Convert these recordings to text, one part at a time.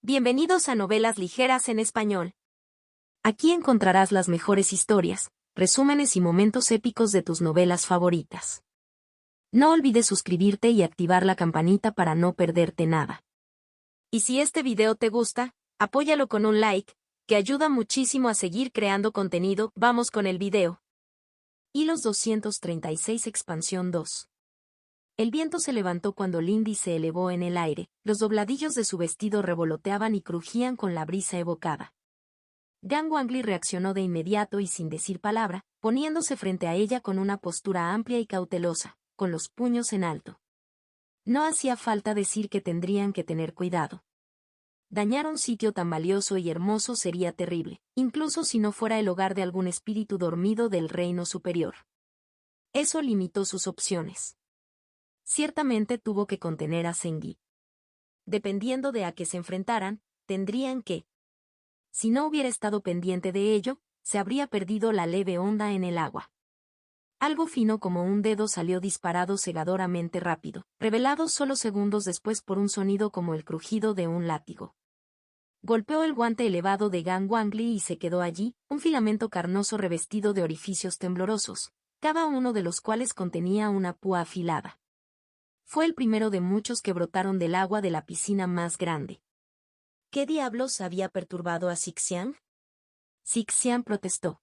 Bienvenidos a Novelas Ligeras en Español. Aquí encontrarás las mejores historias, resúmenes y momentos épicos de tus novelas favoritas. No olvides suscribirte y activar la campanita para no perderte nada. Y si este video te gusta, apóyalo con un like, que ayuda muchísimo a seguir creando contenido. Vamos con el video. Hilos 236 Expansión 2. El viento se levantó cuando Lindy se elevó en el aire, los dobladillos de su vestido revoloteaban y crujían con la brisa evocada. Gang Wangli reaccionó de inmediato y sin decir palabra, poniéndose frente a ella con una postura amplia y cautelosa, con los puños en alto. No hacía falta decir que tendrían que tener cuidado. Dañar un sitio tan valioso y hermoso sería terrible, incluso si no fuera el hogar de algún espíritu dormido del reino superior. Eso limitó sus opciones. Ciertamente tuvo que contener a Zengui. Dependiendo de a qué se enfrentaran, tendrían que. Si no hubiera estado pendiente de ello, se habría perdido la leve onda en el agua. Algo fino como un dedo salió disparado cegadoramente rápido, revelado solo segundos después por un sonido como el crujido de un látigo. Golpeó el guante elevado de Gang Wangli y se quedó allí, un filamento carnoso revestido de orificios temblorosos, cada uno de los cuales contenía una púa afilada. Fue el primero de muchos que brotaron del agua de la piscina más grande. ¿Qué diablos había perturbado a Zixian? Zixian protestó.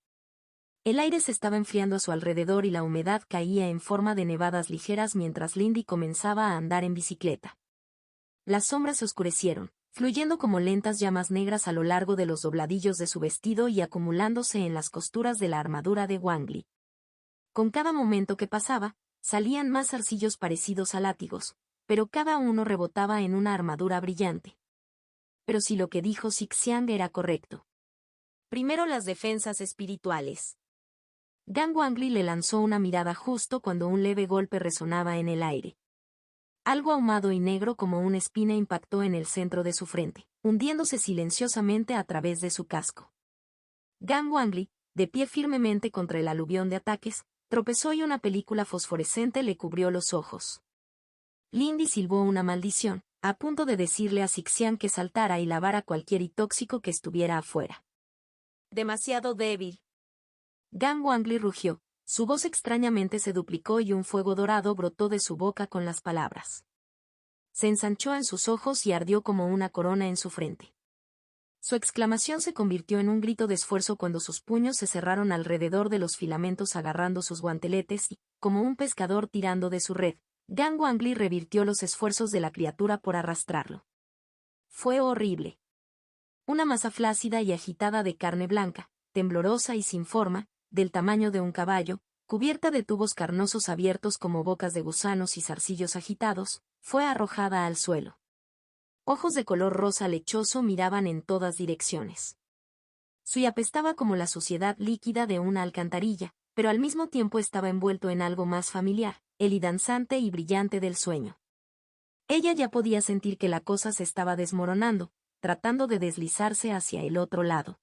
El aire se estaba enfriando a su alrededor y la humedad caía en forma de nevadas ligeras mientras Lindy comenzaba a andar en bicicleta. Las sombras se oscurecieron, fluyendo como lentas llamas negras a lo largo de los dobladillos de su vestido y acumulándose en las costuras de la armadura de Wangli. Con cada momento que pasaba, salían más zarcillos parecidos a látigos, pero cada uno rebotaba en una armadura brillante. Pero si lo que dijo Zixian era correcto. Primero las defensas espirituales. Gang Wangli le lanzó una mirada justo cuando un leve golpe resonaba en el aire. Algo ahumado y negro como una espina impactó en el centro de su frente, hundiéndose silenciosamente a través de su casco. Gang Wangli, de pie firmemente contra el aluvión de ataques, tropezó y una película fosforescente le cubrió los ojos. Lindy silbó una maldición, a punto de decirle a Zixian que saltara y lavara cualquier tóxico que estuviera afuera. Demasiado débil. Gang Wangli rugió, su voz extrañamente se duplicó y un fuego dorado brotó de su boca con las palabras. Se ensanchó en sus ojos y ardió como una corona en su frente. Su exclamación se convirtió en un grito de esfuerzo cuando sus puños se cerraron alrededor de los filamentos agarrando sus guanteletes y, como un pescador tirando de su red, Gang Wangli revirtió los esfuerzos de la criatura por arrastrarlo. Fue horrible. Una masa flácida y agitada de carne blanca, temblorosa y sin forma, del tamaño de un caballo, cubierta de tubos carnosos abiertos como bocas de gusanos y zarcillos agitados, fue arrojada al suelo. Ojos de color rosa lechoso miraban en todas direcciones. Sui apestaba como la suciedad líquida de una alcantarilla, pero al mismo tiempo estaba envuelto en algo más familiar, el danzante y brillante del sueño. Ella ya podía sentir que la cosa se estaba desmoronando, tratando de deslizarse hacia el otro lado.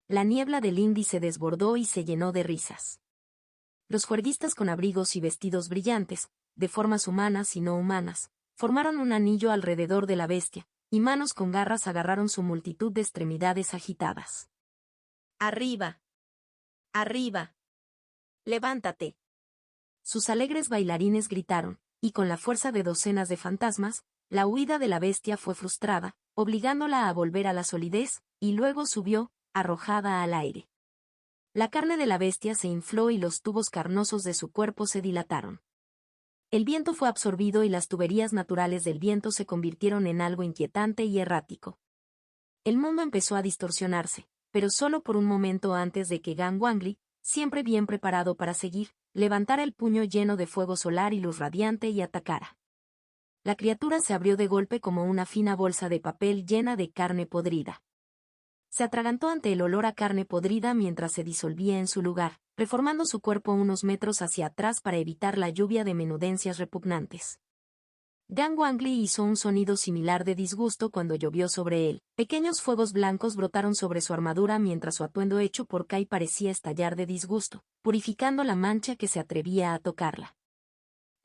La niebla del Lindy se desbordó y se llenó de risas. Los juerguistas con abrigos y vestidos brillantes, de formas humanas y no humanas, formaron un anillo alrededor de la bestia, y manos con garras agarraron su multitud de extremidades agitadas. ¡Arriba! ¡Arriba! ¡Levántate! Sus alegres bailarines gritaron, y con la fuerza de docenas de fantasmas, la huida de la bestia fue frustrada, obligándola a volver a la solidez, y luego subió, arrojada al aire. La carne de la bestia se infló y los tubos carnosos de su cuerpo se dilataron. El viento fue absorbido y las tuberías naturales del viento se convirtieron en algo inquietante y errático. El mundo empezó a distorsionarse, pero solo por un momento antes de que Gang Wangli, siempre bien preparado para seguir, levantara el puño lleno de fuego solar y luz radiante y atacara. La criatura se abrió de golpe como una fina bolsa de papel llena de carne podrida. Se atragantó ante el olor a carne podrida mientras se disolvía en su lugar, reformando su cuerpo unos metros hacia atrás para evitar la lluvia de menudencias repugnantes. Gang Wangli hizo un sonido similar de disgusto cuando llovió sobre él. Pequeños fuegos blancos brotaron sobre su armadura mientras su atuendo hecho por Kai parecía estallar de disgusto, purificando la mancha que se atrevía a tocarla.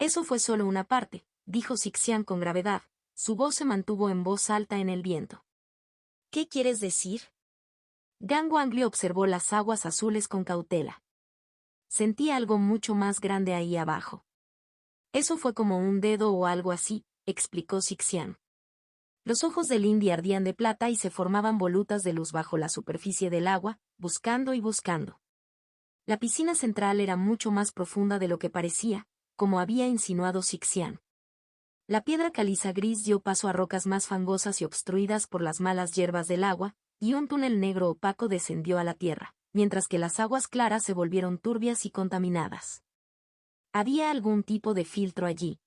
Eso fue solo una parte, dijo Zixian con gravedad. Su voz se mantuvo en voz alta en el viento. ¿Qué quieres decir? Gang Wangli observó las aguas azules con cautela. Sentí algo mucho más grande ahí abajo. Eso fue como un dedo o algo así, explicó Sixian. Los ojos del Lindy ardían de plata y se formaban volutas de luz bajo la superficie del agua, buscando y buscando. La piscina central era mucho más profunda de lo que parecía, como había insinuado Sixian. La piedra caliza gris dio paso a rocas más fangosas y obstruidas por las malas hierbas del agua, y un túnel negro opaco descendió a la tierra, mientras que las aguas claras se volvieron turbias y contaminadas. Había algún tipo de filtro allí.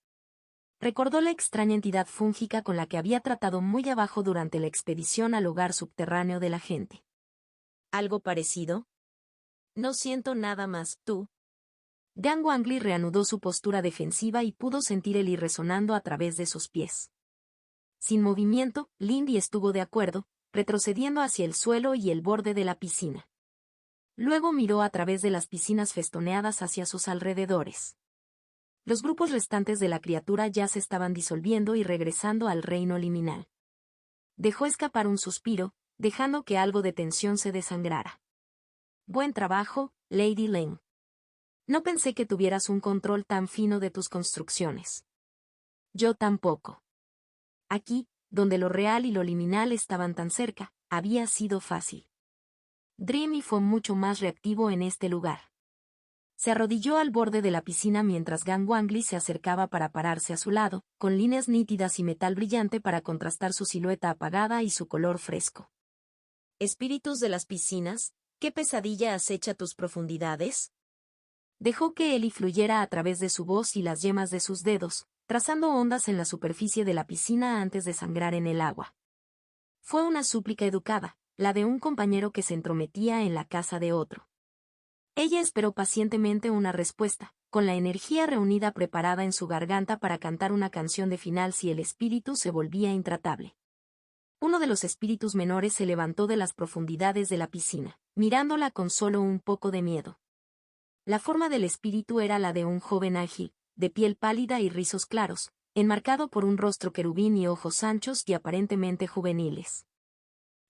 Recordó la extraña entidad fúngica con la que había tratado muy abajo durante la expedición al hogar subterráneo de la gente. ¿Algo parecido? No siento nada más, ¿tú? Gang Wangli reanudó su postura defensiva y pudo sentir el ir resonando a través de sus pies. Sin movimiento, Lindy estuvo de acuerdo, retrocediendo hacia el suelo y el borde de la piscina. Luego miró a través de las piscinas festoneadas hacia sus alrededores. Los grupos restantes de la criatura ya se estaban disolviendo y regresando al reino liminal. Dejó escapar un suspiro, dejando que algo de tensión se desangrara. Buen trabajo, Lady Lane. No pensé que tuvieras un control tan fino de tus construcciones. Yo tampoco. Aquí, donde lo real y lo liminal estaban tan cerca, había sido fácil. Dreamy fue mucho más reactivo en este lugar. Se arrodilló al borde de la piscina mientras Gang Wangli se acercaba para pararse a su lado, con líneas nítidas y metal brillante para contrastar su silueta apagada y su color fresco. ¿Espíritus de las piscinas? ¿Qué pesadilla acecha tus profundidades? Dejó que Eli fluyera a través de su voz y las yemas de sus dedos, trazando ondas en la superficie de la piscina antes de sangrar en el agua. Fue una súplica educada, la de un compañero que se entrometía en la casa de otro. Ella esperó pacientemente una respuesta, con la energía reunida preparada en su garganta para cantar una canción de final si el espíritu se volvía intratable. Uno de los espíritus menores se levantó de las profundidades de la piscina, mirándola con solo un poco de miedo. La forma del espíritu era la de un joven ágil, de piel pálida y rizos claros, enmarcado por un rostro querubín y ojos anchos y aparentemente juveniles.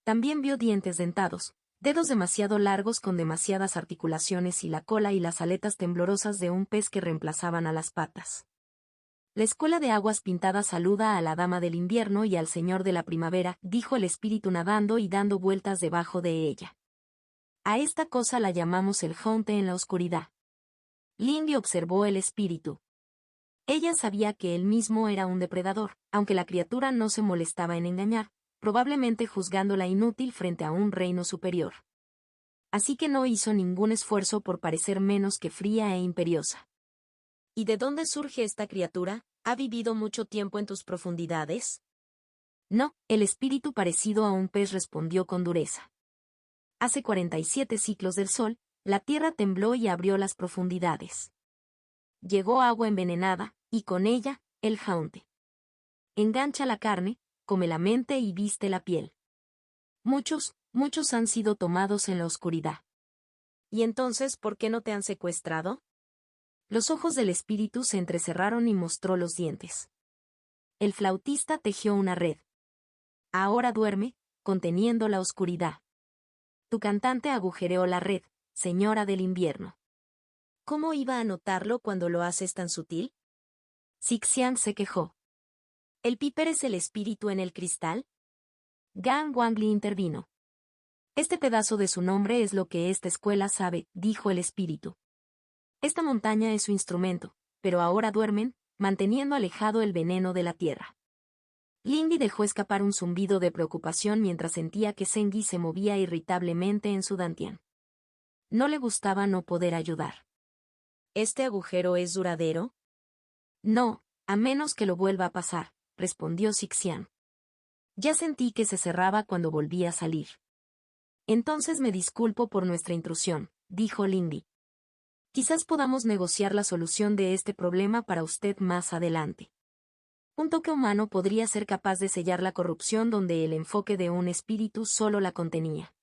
También vio dientes dentados, dedos demasiado largos con demasiadas articulaciones y la cola y las aletas temblorosas de un pez que reemplazaban a las patas. La escuela de aguas pintadas saluda a la dama del invierno y al señor de la primavera, dijo el espíritu nadando y dando vueltas debajo de ella. A esta cosa la llamamos el Haunte en la oscuridad. Lindy observó el espíritu. Ella sabía que él mismo era un depredador, aunque la criatura no se molestaba en engañar, probablemente juzgándola inútil frente a un reino superior. Así que no hizo ningún esfuerzo por parecer menos que fría e imperiosa. ¿Y de dónde surge esta criatura? ¿Ha vivido mucho tiempo en tus profundidades? No, el espíritu parecido a un pez respondió con dureza. Hace 47 ciclos del sol, la tierra tembló y abrió las profundidades. Llegó agua envenenada, y con ella, el Haunte. Engancha la carne, come la mente y viste la piel. Muchos han sido tomados en la oscuridad. ¿Y entonces por qué no te han secuestrado? Los ojos del espíritu se entrecerraron y mostró los dientes. El flautista tejió una red. Ahora duerme, conteniendo la oscuridad. Tu cantante agujereó la red, señora del invierno. ¿Cómo iba a notarlo cuando lo haces tan sutil? Sixian se quejó. ¿El piper es el espíritu en el cristal? Gang Wangli intervino. Este pedazo de su nombre es lo que esta escuela sabe, dijo el espíritu. Esta montaña es su instrumento, pero ahora duermen, manteniendo alejado el veneno de la tierra. Lindy dejó escapar un zumbido de preocupación mientras sentía que Sengi se movía irritablemente en su dantian. No le gustaba no poder ayudar. ¿Este agujero es duradero? No, a menos que lo vuelva a pasar, respondió Sixian. Ya sentí que se cerraba cuando volví a salir. Entonces me disculpo por nuestra intrusión, dijo Lindy. Quizás podamos negociar la solución de este problema para usted más adelante. Un toque humano podría ser capaz de sellar la corrupción donde el enfoque de un espíritu solo la contenía.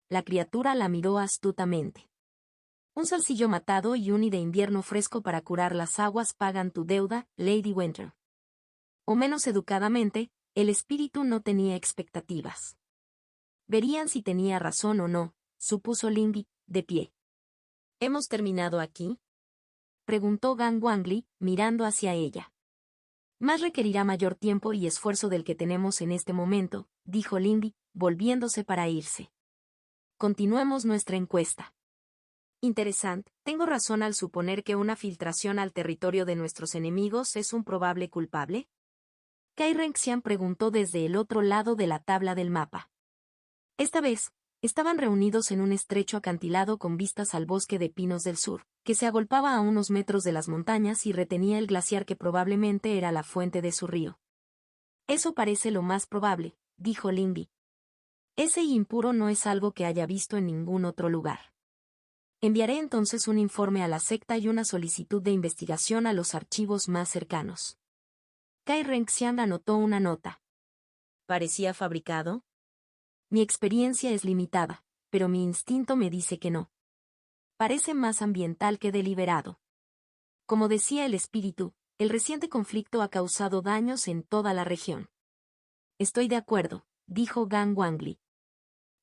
La criatura la miró astutamente. Un salsillo matado y un de invierno fresco para curar las aguas pagan tu deuda, Lady Winter. O menos educadamente, el espíritu no tenía expectativas. Verían si tenía razón o no, supuso Lindy, de pie. ¿Hemos terminado aquí?, preguntó Gang Wangli, mirando hacia ella. Más requerirá mayor tiempo y esfuerzo del que tenemos en este momento, dijo Lindy, volviéndose para irse. Continuemos nuestra encuesta. Interesante, ¿tengo razón al suponer que una filtración al territorio de nuestros enemigos es un probable culpable? Kai Renxian preguntó desde el otro lado de la tabla del mapa. Esta vez, estaban reunidos en un estrecho acantilado con vistas al bosque de pinos del sur, que se agolpaba a unos metros de las montañas y retenía el glaciar que probablemente era la fuente de su río. Eso parece lo más probable, dijo Lindy. Ese impuro no es algo que haya visto en ningún otro lugar. Enviaré entonces un informe a la secta y una solicitud de investigación a los archivos más cercanos. Kai Renxian anotó una nota. ¿Parecía fabricado? Mi experiencia es limitada, pero mi instinto me dice que no. Parece más ambiental que deliberado. Como decía el espíritu, el reciente conflicto ha causado daños en toda la región. Estoy de acuerdo, dijo Gang Wangli.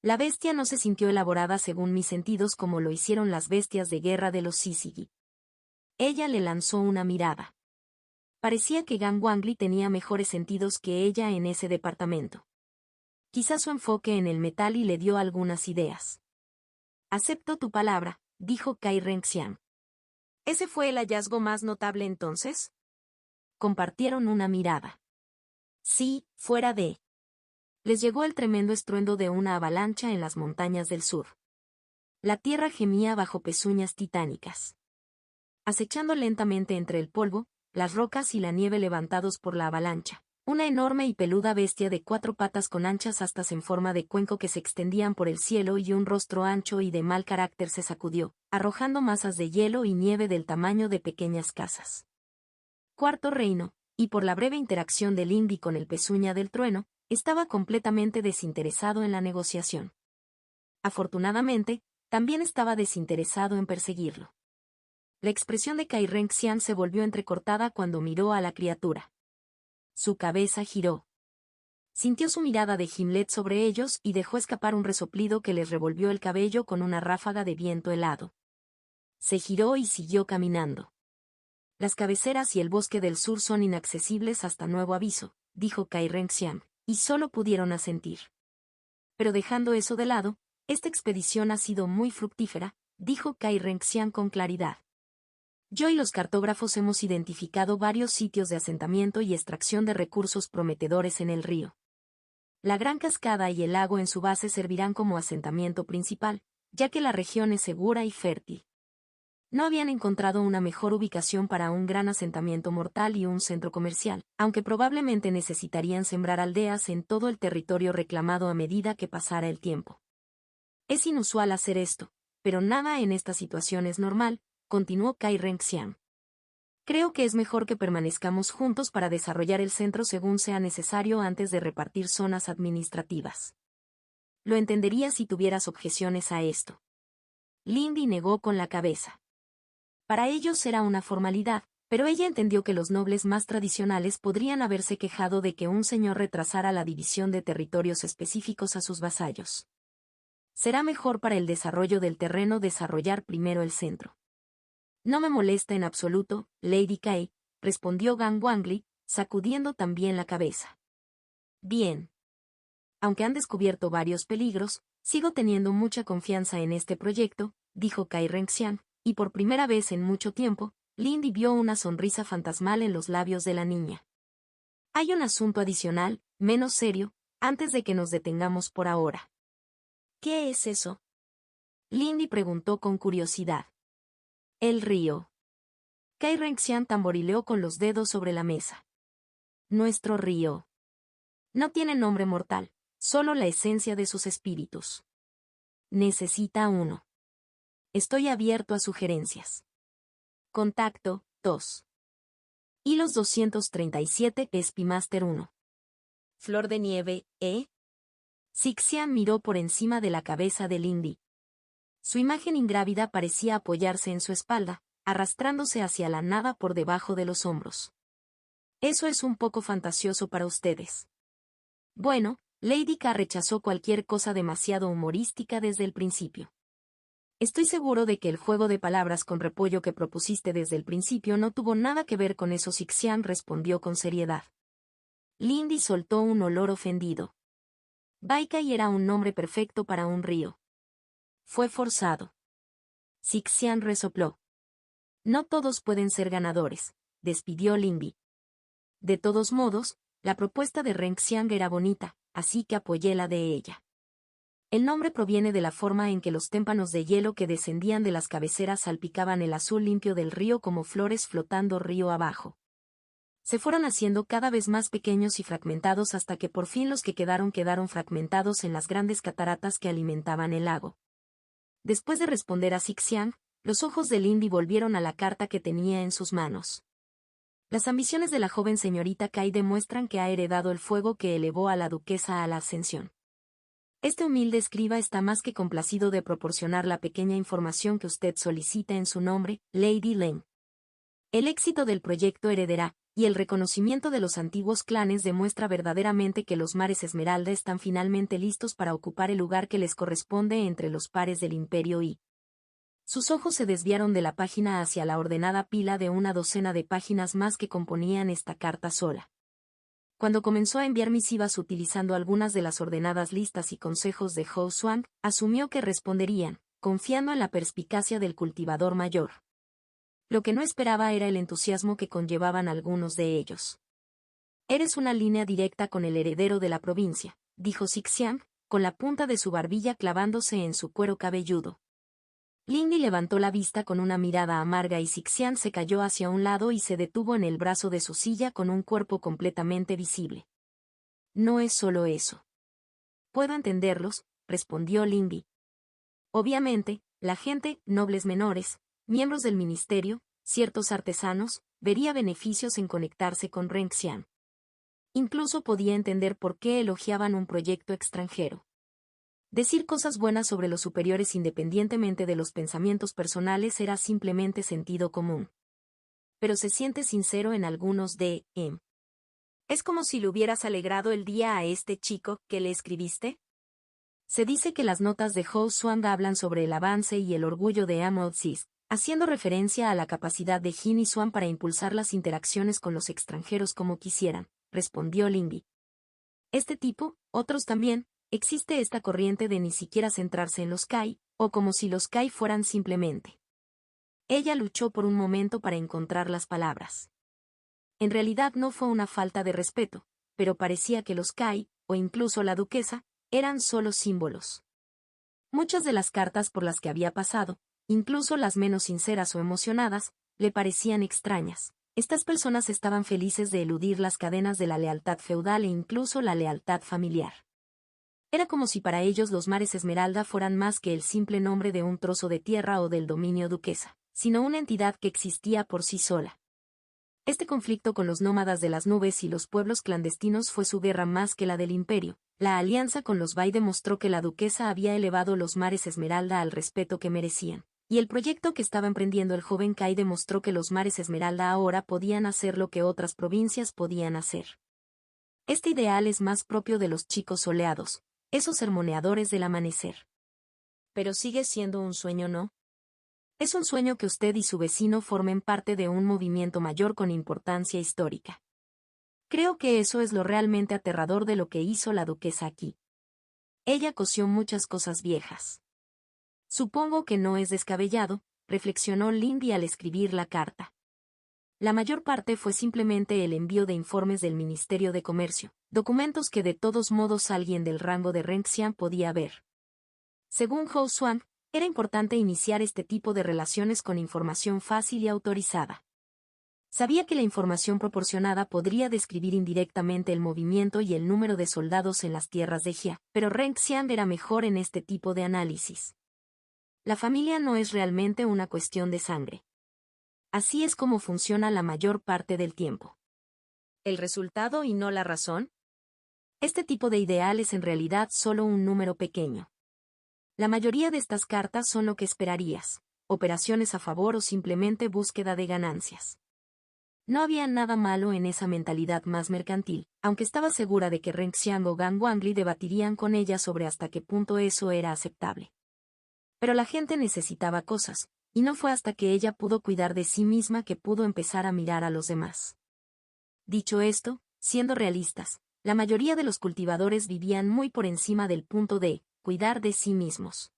La bestia no se sintió elaborada según mis sentidos como lo hicieron las bestias de guerra de los Syzygy. Ella le lanzó una mirada. Parecía que Gang Wangli tenía mejores sentidos que ella en ese departamento. Quizá su enfoque en el metal y le dio algunas ideas. Acepto tu palabra, dijo Kai Renxian. ¿Ese fue el hallazgo más notable entonces? Compartieron una mirada. Sí, fuera de. Les llegó el tremendo estruendo de una avalancha en las montañas del sur. La tierra gemía bajo pezuñas titánicas. Acechando lentamente entre el polvo, las rocas y la nieve levantados por la avalancha. Una enorme y peluda bestia de 4 patas con anchas astas en forma de cuenco que se extendían por el cielo y un rostro ancho y de mal carácter se sacudió, arrojando masas de hielo y nieve del tamaño de pequeñas casas. Cuarto Reino, y por la breve interacción de Lindy con el pezuña del trueno, estaba completamente desinteresado en la negociación. Afortunadamente, también estaba desinteresado en perseguirlo. La expresión de Kai Renxian se volvió entrecortada cuando miró a la criatura. Su cabeza giró. Sintió su mirada de Gimlet sobre ellos y dejó escapar un resoplido que les revolvió el cabello con una ráfaga de viento helado. Se giró y siguió caminando. Las cabeceras y el bosque del sur son inaccesibles hasta nuevo aviso, dijo Kai Renxian, y solo pudieron asentir. Pero dejando eso de lado, esta expedición ha sido muy fructífera, dijo Kai Renxian con claridad. Yo y los cartógrafos hemos identificado varios sitios de asentamiento y extracción de recursos prometedores en el río. La gran cascada y el lago en su base servirán como asentamiento principal, ya que la región es segura y fértil. No habían encontrado una mejor ubicación para un gran asentamiento mortal y un centro comercial, aunque probablemente necesitarían sembrar aldeas en todo el territorio reclamado a medida que pasara el tiempo. Es inusual hacer esto, pero nada en esta situación es normal, continuó Kai Renxian. Creo que es mejor que permanezcamos juntos para desarrollar el centro según sea necesario antes de repartir zonas administrativas. Lo entendería si tuvieras objeciones a esto. Lindy negó con la cabeza. Para ellos era una formalidad, pero ella entendió que los nobles más tradicionales podrían haberse quejado de que un señor retrasara la división de territorios específicos a sus vasallos. Será mejor para el desarrollo del terreno desarrollar primero el centro. No me molesta en absoluto, Lady Kai, respondió Gang Wangli, sacudiendo también la cabeza. Bien. Aunque han descubierto varios peligros, sigo teniendo mucha confianza en este proyecto, dijo Kai Renxian, y por primera vez en mucho tiempo, Lindy vio una sonrisa fantasmal en los labios de la niña. Hay un asunto adicional, menos serio, antes de que nos detengamos por ahora. ¿Qué es eso? Lindy preguntó con curiosidad. El río. Kai Renxian tamborileó con los dedos sobre la mesa. Nuestro río. No tiene nombre mortal, solo la esencia de sus espíritus. Necesita uno. Estoy abierto a sugerencias. Contacto, 2. Hilos 237, Espimaster 1. Flor de nieve, ¿eh? Sixian miró por encima de la cabeza de Lindy. Su imagen ingrávida parecía apoyarse en su espalda, arrastrándose hacia la nada por debajo de los hombros. Eso es un poco fantasioso para ustedes. Bueno, Lady K rechazó cualquier cosa demasiado humorística desde el principio. Estoy seguro de que el juego de palabras con repollo que propusiste desde el principio no tuvo nada que ver con eso. Sixian respondió con seriedad. Lindy soltó un olor ofendido. Baikai era un nombre perfecto para un río. Fue forzado. Sixian resopló. No todos pueden ser ganadores, despidió Lindy. De todos modos, la propuesta de Renxiang era bonita, así que apoyé la de ella. El nombre proviene de la forma en que los témpanos de hielo que descendían de las cabeceras salpicaban el azul limpio del río como flores flotando río abajo. Se fueron haciendo cada vez más pequeños y fragmentados hasta que por fin los que quedaron fragmentados en las grandes cataratas que alimentaban el lago. Después de responder a Sixian, los ojos de Lindy volvieron a la carta que tenía en sus manos. Las ambiciones de la joven señorita Kai demuestran que ha heredado el fuego que elevó a la duquesa a la ascensión. Este humilde escriba está más que complacido de proporcionar la pequeña información que usted solicita en su nombre, Lady Len. El éxito del proyecto heredará, y el reconocimiento de los antiguos clanes demuestra verdaderamente que los mares Esmeralda están finalmente listos para ocupar el lugar que les corresponde entre los pares del Imperio y... Sus ojos se desviaron de la página hacia la ordenada pila de una docena de páginas más que componían esta carta sola. Cuando comenzó a enviar misivas utilizando algunas de las ordenadas listas y consejos de Hou Xuan, asumió que responderían, confiando en la perspicacia del cultivador mayor. Lo que no esperaba era el entusiasmo que conllevaban algunos de ellos. Eres una línea directa con el heredero de la provincia, dijo Sixian, con la punta de su barbilla clavándose en su cuero cabelludo. Lindy levantó la vista con una mirada amarga y Sixian se cayó hacia un lado y se detuvo en el brazo de su silla con un cuerpo completamente visible. No es solo eso. Puedo entenderlos, respondió Lindy. Obviamente, la gente, nobles menores, miembros del ministerio, ciertos artesanos, vería beneficios en conectarse con Renxian. Incluso podía entender por qué elogiaban un proyecto extranjero. Decir cosas buenas sobre los superiores independientemente de los pensamientos personales era simplemente sentido común. Pero se siente sincero en algunos de em. ¿Es como si le hubieras alegrado el día a este chico que le escribiste? Se dice que las notas de Hou Xuan hablan sobre el avance y el orgullo de Amodsis, haciendo referencia a la capacidad de Jin y Xuan para impulsar las interacciones con los extranjeros como quisieran, respondió Lindy. Este tipo, otros también, existe esta corriente de ni siquiera centrarse en los Kai, o como si los Kai fueran simplemente. Ella luchó por un momento para encontrar las palabras. En realidad no fue una falta de respeto, pero parecía que los Kai, o incluso la duquesa, eran solo símbolos. Muchas de las cartas por las que había pasado, incluso las menos sinceras o emocionadas, le parecían extrañas. Estas personas estaban felices de eludir las cadenas de la lealtad feudal e incluso la lealtad familiar. Era como si para ellos los mares Esmeralda fueran más que el simple nombre de un trozo de tierra o del dominio duquesa, sino una entidad que existía por sí sola. Este conflicto con los nómadas de las nubes y los pueblos clandestinos fue su guerra más que la del imperio. La alianza con los Bai demostró que la duquesa había elevado los mares Esmeralda al respeto que merecían, y el proyecto que estaba emprendiendo el joven Kai demostró que los mares Esmeralda ahora podían hacer lo que otras provincias podían hacer. Este ideal es más propio de los chicos soleados, esos sermoneadores del amanecer. Pero sigue siendo un sueño, ¿no? Es un sueño que usted y su vecino formen parte de un movimiento mayor con importancia histórica. Creo que eso es lo realmente aterrador de lo que hizo la duquesa aquí. Ella cosió muchas cosas viejas. Supongo que no es descabellado, reflexionó Lindy al escribir la carta. La mayor parte fue simplemente el envío de informes del Ministerio de Comercio, documentos que de todos modos alguien del rango de Renxian podía ver. Según Hou Xuan, era importante iniciar este tipo de relaciones con información fácil y autorizada. Sabía que la información proporcionada podría describir indirectamente el movimiento y el número de soldados en las tierras de Jia, pero Renxian era mejor en este tipo de análisis. La familia no es realmente una cuestión de sangre. Así es como funciona la mayor parte del tiempo. ¿El resultado y no la razón? Este tipo de ideal es en realidad solo un número pequeño. La mayoría de estas cartas son lo que esperarías, operaciones a favor o simplemente búsqueda de ganancias. No había nada malo en esa mentalidad más mercantil, aunque estaba segura de que Ren Xiang o Gan Wangli debatirían con ella sobre hasta qué punto eso era aceptable. Pero la gente necesitaba cosas, y no fue hasta que ella pudo cuidar de sí misma que pudo empezar a mirar a los demás. Dicho esto, siendo realistas, la mayoría de los cultivadores vivían muy por encima del punto de cuidar de sí mismos.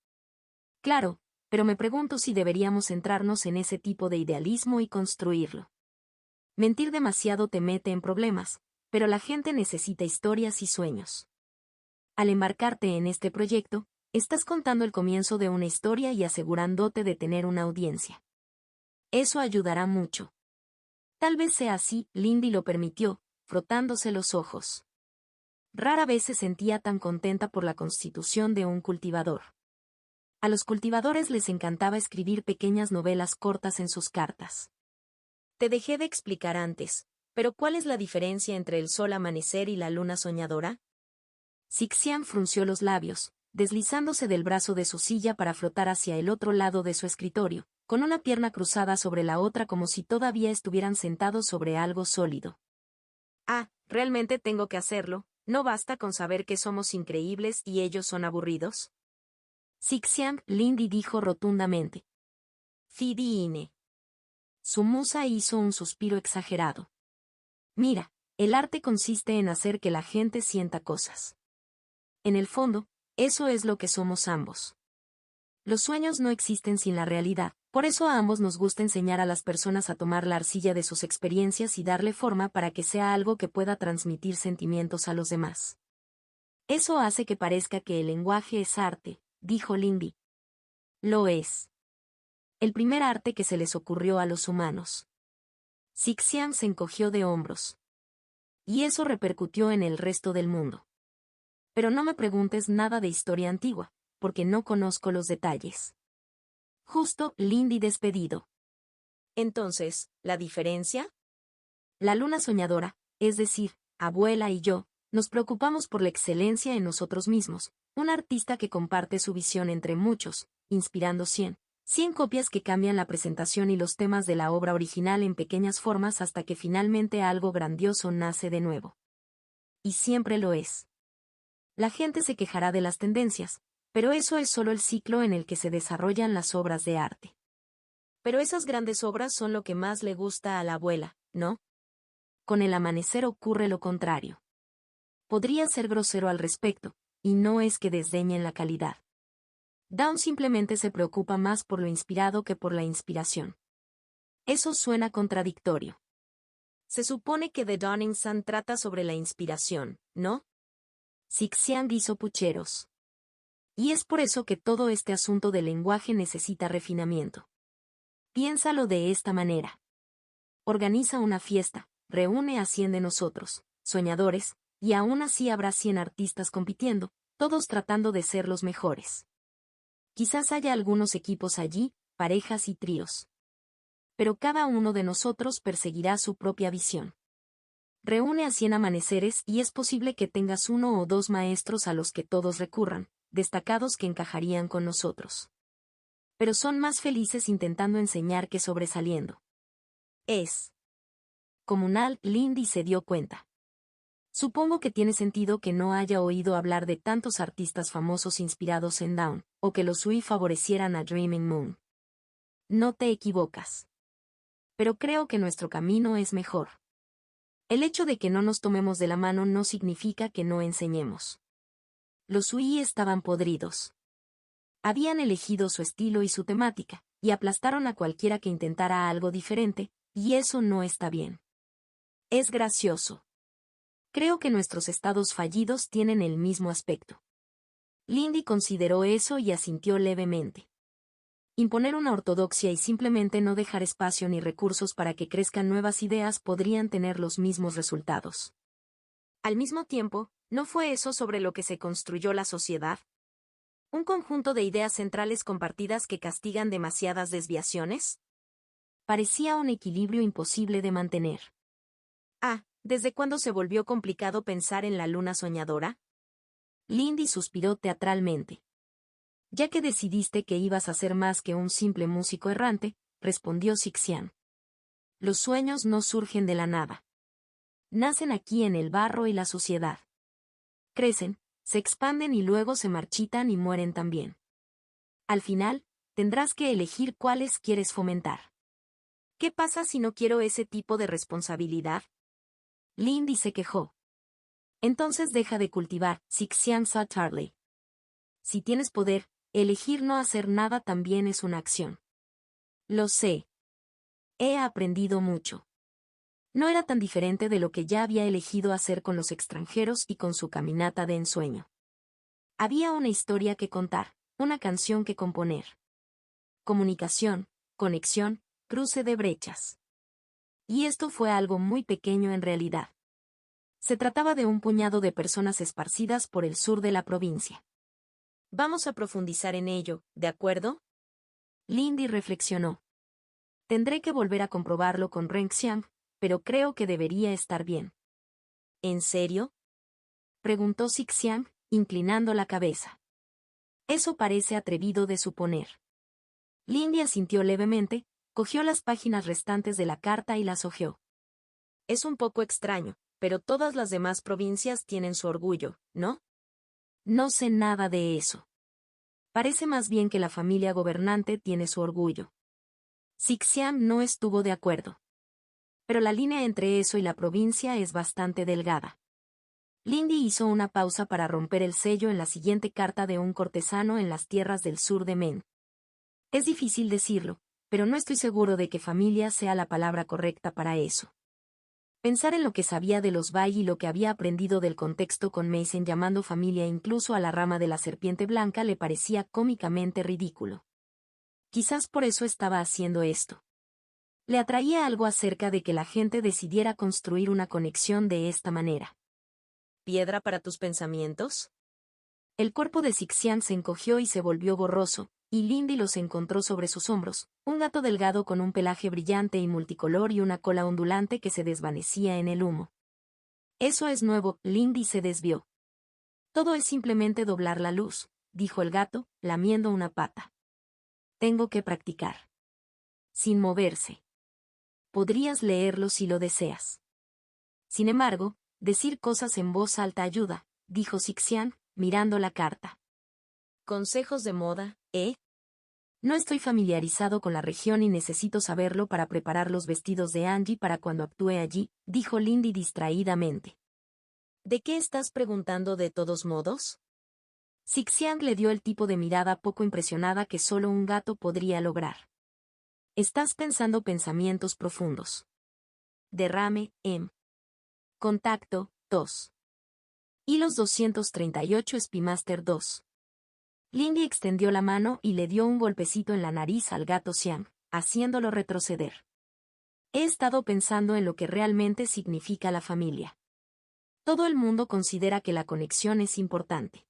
Claro, pero me pregunto si deberíamos centrarnos en ese tipo de idealismo y construirlo. Mentir demasiado te mete en problemas, pero la gente necesita historias y sueños. Al embarcarte en este proyecto, estás contando el comienzo de una historia y asegurándote de tener una audiencia. Eso ayudará mucho. Tal vez sea así, Lindy lo permitió, frotándose los ojos. Rara vez se sentía tan contenta por la constitución de un cultivador. A los cultivadores les encantaba escribir pequeñas novelas cortas en sus cartas. Te dejé de explicar antes, pero ¿cuál es la diferencia entre el sol amanecer y la luna soñadora? Sixian frunció los labios, deslizándose del brazo de su silla para flotar hacia el otro lado de su escritorio, con una pierna cruzada sobre la otra como si todavía estuvieran sentados sobre algo sólido. Ah, realmente tengo que hacerlo, ¿no basta con saber que somos increíbles y ellos son aburridos? Sixian, Lindy dijo rotundamente. Fidine. Su musa hizo un suspiro exagerado. Mira, el arte consiste en hacer que la gente sienta cosas. En el fondo, eso es lo que somos ambos. Los sueños no existen sin la realidad, por eso a ambos nos gusta enseñar a las personas a tomar la arcilla de sus experiencias y darle forma para que sea algo que pueda transmitir sentimientos a los demás. Eso hace que parezca que el lenguaje es arte, dijo Lindy. Lo es. El primer arte que se les ocurrió a los humanos. Sixian se encogió de hombros. Y eso repercutió en el resto del mundo. Pero no me preguntes nada de historia antigua, porque no conozco los detalles. Justo, Lindy despedido. Entonces, ¿la diferencia? La luna soñadora, es decir, abuela y yo, nos preocupamos por la excelencia en nosotros mismos, un artista que comparte su visión entre muchos, inspirando 100 copias que cambian la presentación y los temas de la obra original en pequeñas formas hasta que finalmente algo grandioso nace de nuevo. Y siempre lo es. La gente se quejará de las tendencias, pero eso es solo el ciclo en el que se desarrollan las obras de arte. Pero esas grandes obras son lo que más le gusta a la abuela, ¿no? Con el amanecer ocurre lo contrario. Podría ser grosero al respecto, y no es que desdeñen la calidad. Dawn simplemente se preocupa más por lo inspirado que por la inspiración. Eso suena contradictorio. Se supone que The Dawning Sun trata sobre la inspiración, ¿no? Sixian hizo pucheros. Y es por eso que todo este asunto del lenguaje necesita refinamiento. Piénsalo de esta manera. Organiza una fiesta, reúne a 100 de nosotros, soñadores, y aún así habrá 100 artistas compitiendo, todos tratando de ser los mejores. Quizás haya algunos equipos allí, parejas y tríos. Pero cada uno de nosotros perseguirá su propia visión. Reúne a 100 amaneceres y es posible que tengas uno o dos maestros a los que todos recurran, destacados que encajarían con nosotros. Pero son más felices intentando enseñar que sobresaliendo. Es comunal, Lindy se dio cuenta. Supongo que tiene sentido que no haya oído hablar de tantos artistas famosos inspirados en Dawn, o que los Sui favorecieran a Dreaming Moon. No te equivocas. Pero creo que nuestro camino es mejor. El hecho de que no nos tomemos de la mano no significa que no enseñemos. Los Sui estaban podridos. Habían elegido su estilo y su temática, y aplastaron a cualquiera que intentara algo diferente, y eso no está bien. Es gracioso. Creo que nuestros estados fallidos tienen el mismo aspecto. Lindy consideró eso y asintió levemente. Imponer una ortodoxia y simplemente no dejar espacio ni recursos para que crezcan nuevas ideas podrían tener los mismos resultados. Al mismo tiempo, ¿no fue eso sobre lo que se construyó la sociedad? ¿Un conjunto de ideas centrales compartidas que castigan demasiadas desviaciones? Parecía un equilibrio imposible de mantener. Ah, ¿desde cuándo se volvió complicado pensar en la luna soñadora? Lindy suspiró teatralmente. Ya que decidiste que ibas a ser más que un simple músico errante, respondió Sixian. Los sueños no surgen de la nada. Nacen aquí en el barro y la suciedad. Crecen, se expanden y luego se marchitan y mueren también. Al final, tendrás que elegir cuáles quieres fomentar. ¿Qué pasa si no quiero ese tipo de responsabilidad? Lindy se quejó. Entonces deja de cultivar, Sixian Charlie. Si tienes poder, elegir no hacer nada también es una acción. Lo sé. He aprendido mucho. No era tan diferente de lo que ya había elegido hacer con los extranjeros y con su caminata de ensueño. Había una historia que contar, una canción que componer. Comunicación, conexión, cruce de brechas. Y esto fue algo muy pequeño en realidad. Se trataba de un puñado de personas esparcidas por el sur de la provincia. Vamos a profundizar en ello, ¿de acuerdo? Lindy reflexionó. Tendré que volver a comprobarlo con Renxiang, pero creo que debería estar bien. ¿En serio? Preguntó Sixiang, inclinando la cabeza. Eso parece atrevido de suponer. Lindy asintió levemente, cogió las páginas restantes de la carta y las hojeó. Es un poco extraño, pero todas las demás provincias tienen su orgullo, ¿no? No sé nada de eso. Parece más bien que la familia gobernante tiene su orgullo. Sixiang no estuvo de acuerdo. Pero la línea entre eso y la provincia es bastante delgada. Lindy hizo una pausa para romper el sello en la siguiente carta de un cortesano en las tierras del sur de Maine. Es difícil decirlo, pero no estoy seguro de que familia sea la palabra correcta para eso. Pensar en lo que sabía de los Bai y lo que había aprendido del contexto con Mason llamando familia incluso a la rama de la serpiente blanca le parecía cómicamente ridículo. Quizás por eso estaba haciendo esto. Le atraía algo acerca de que la gente decidiera construir una conexión de esta manera. ¿Piedra para tus pensamientos? El cuerpo de Sixian se encogió y se volvió borroso, y Lindy los encontró sobre sus hombros, un gato delgado con un pelaje brillante y multicolor y una cola ondulante que se desvanecía en el humo. Eso es nuevo, Lindy se desvió. Todo es simplemente doblar la luz, dijo el gato, lamiendo una pata. Tengo que practicar. Sin moverse. Podrías leerlo si lo deseas. Sin embargo, decir cosas en voz alta ayuda, dijo Sixian, mirando la carta. Consejos de moda, ¿eh? No estoy familiarizado con la región y necesito saberlo para preparar los vestidos de Angie para cuando actúe allí, dijo Lindy distraídamente. ¿De qué estás preguntando de todos modos? Sixian le dio el tipo de mirada poco impresionada que solo un gato podría lograr. Estás pensando pensamientos profundos. Derrame, Contacto, 2. Hilos 238 Spimaster 2. Lindy extendió la mano y le dio un golpecito en la nariz al gato Xiang, haciéndolo retroceder. He estado pensando en lo que realmente significa la familia. Todo el mundo considera que la conexión es importante.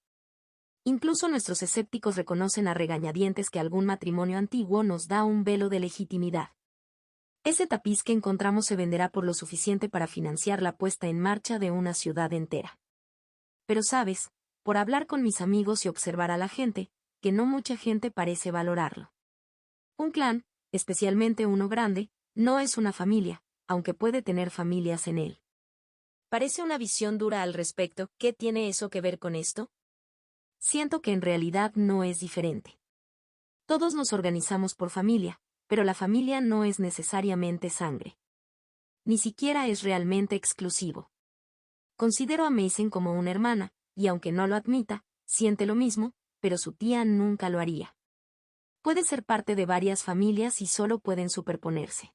Incluso nuestros escépticos reconocen a regañadientes que algún matrimonio antiguo nos da un velo de legitimidad. Ese tapiz que encontramos se venderá por lo suficiente para financiar la puesta en marcha de una ciudad entera. Pero sabes, por hablar con mis amigos y observar a la gente, que no mucha gente parece valorarlo. Un clan, especialmente uno grande, no es una familia, aunque puede tener familias en él. Parece una visión dura al respecto. ¿Qué tiene eso que ver con esto? Siento que en realidad no es diferente. Todos nos organizamos por familia, pero la familia no es necesariamente sangre. Ni siquiera es realmente exclusivo. Considero a Mason como una hermana, y aunque no lo admita, siente lo mismo, pero su tía nunca lo haría. Puede ser parte de varias familias y solo pueden superponerse.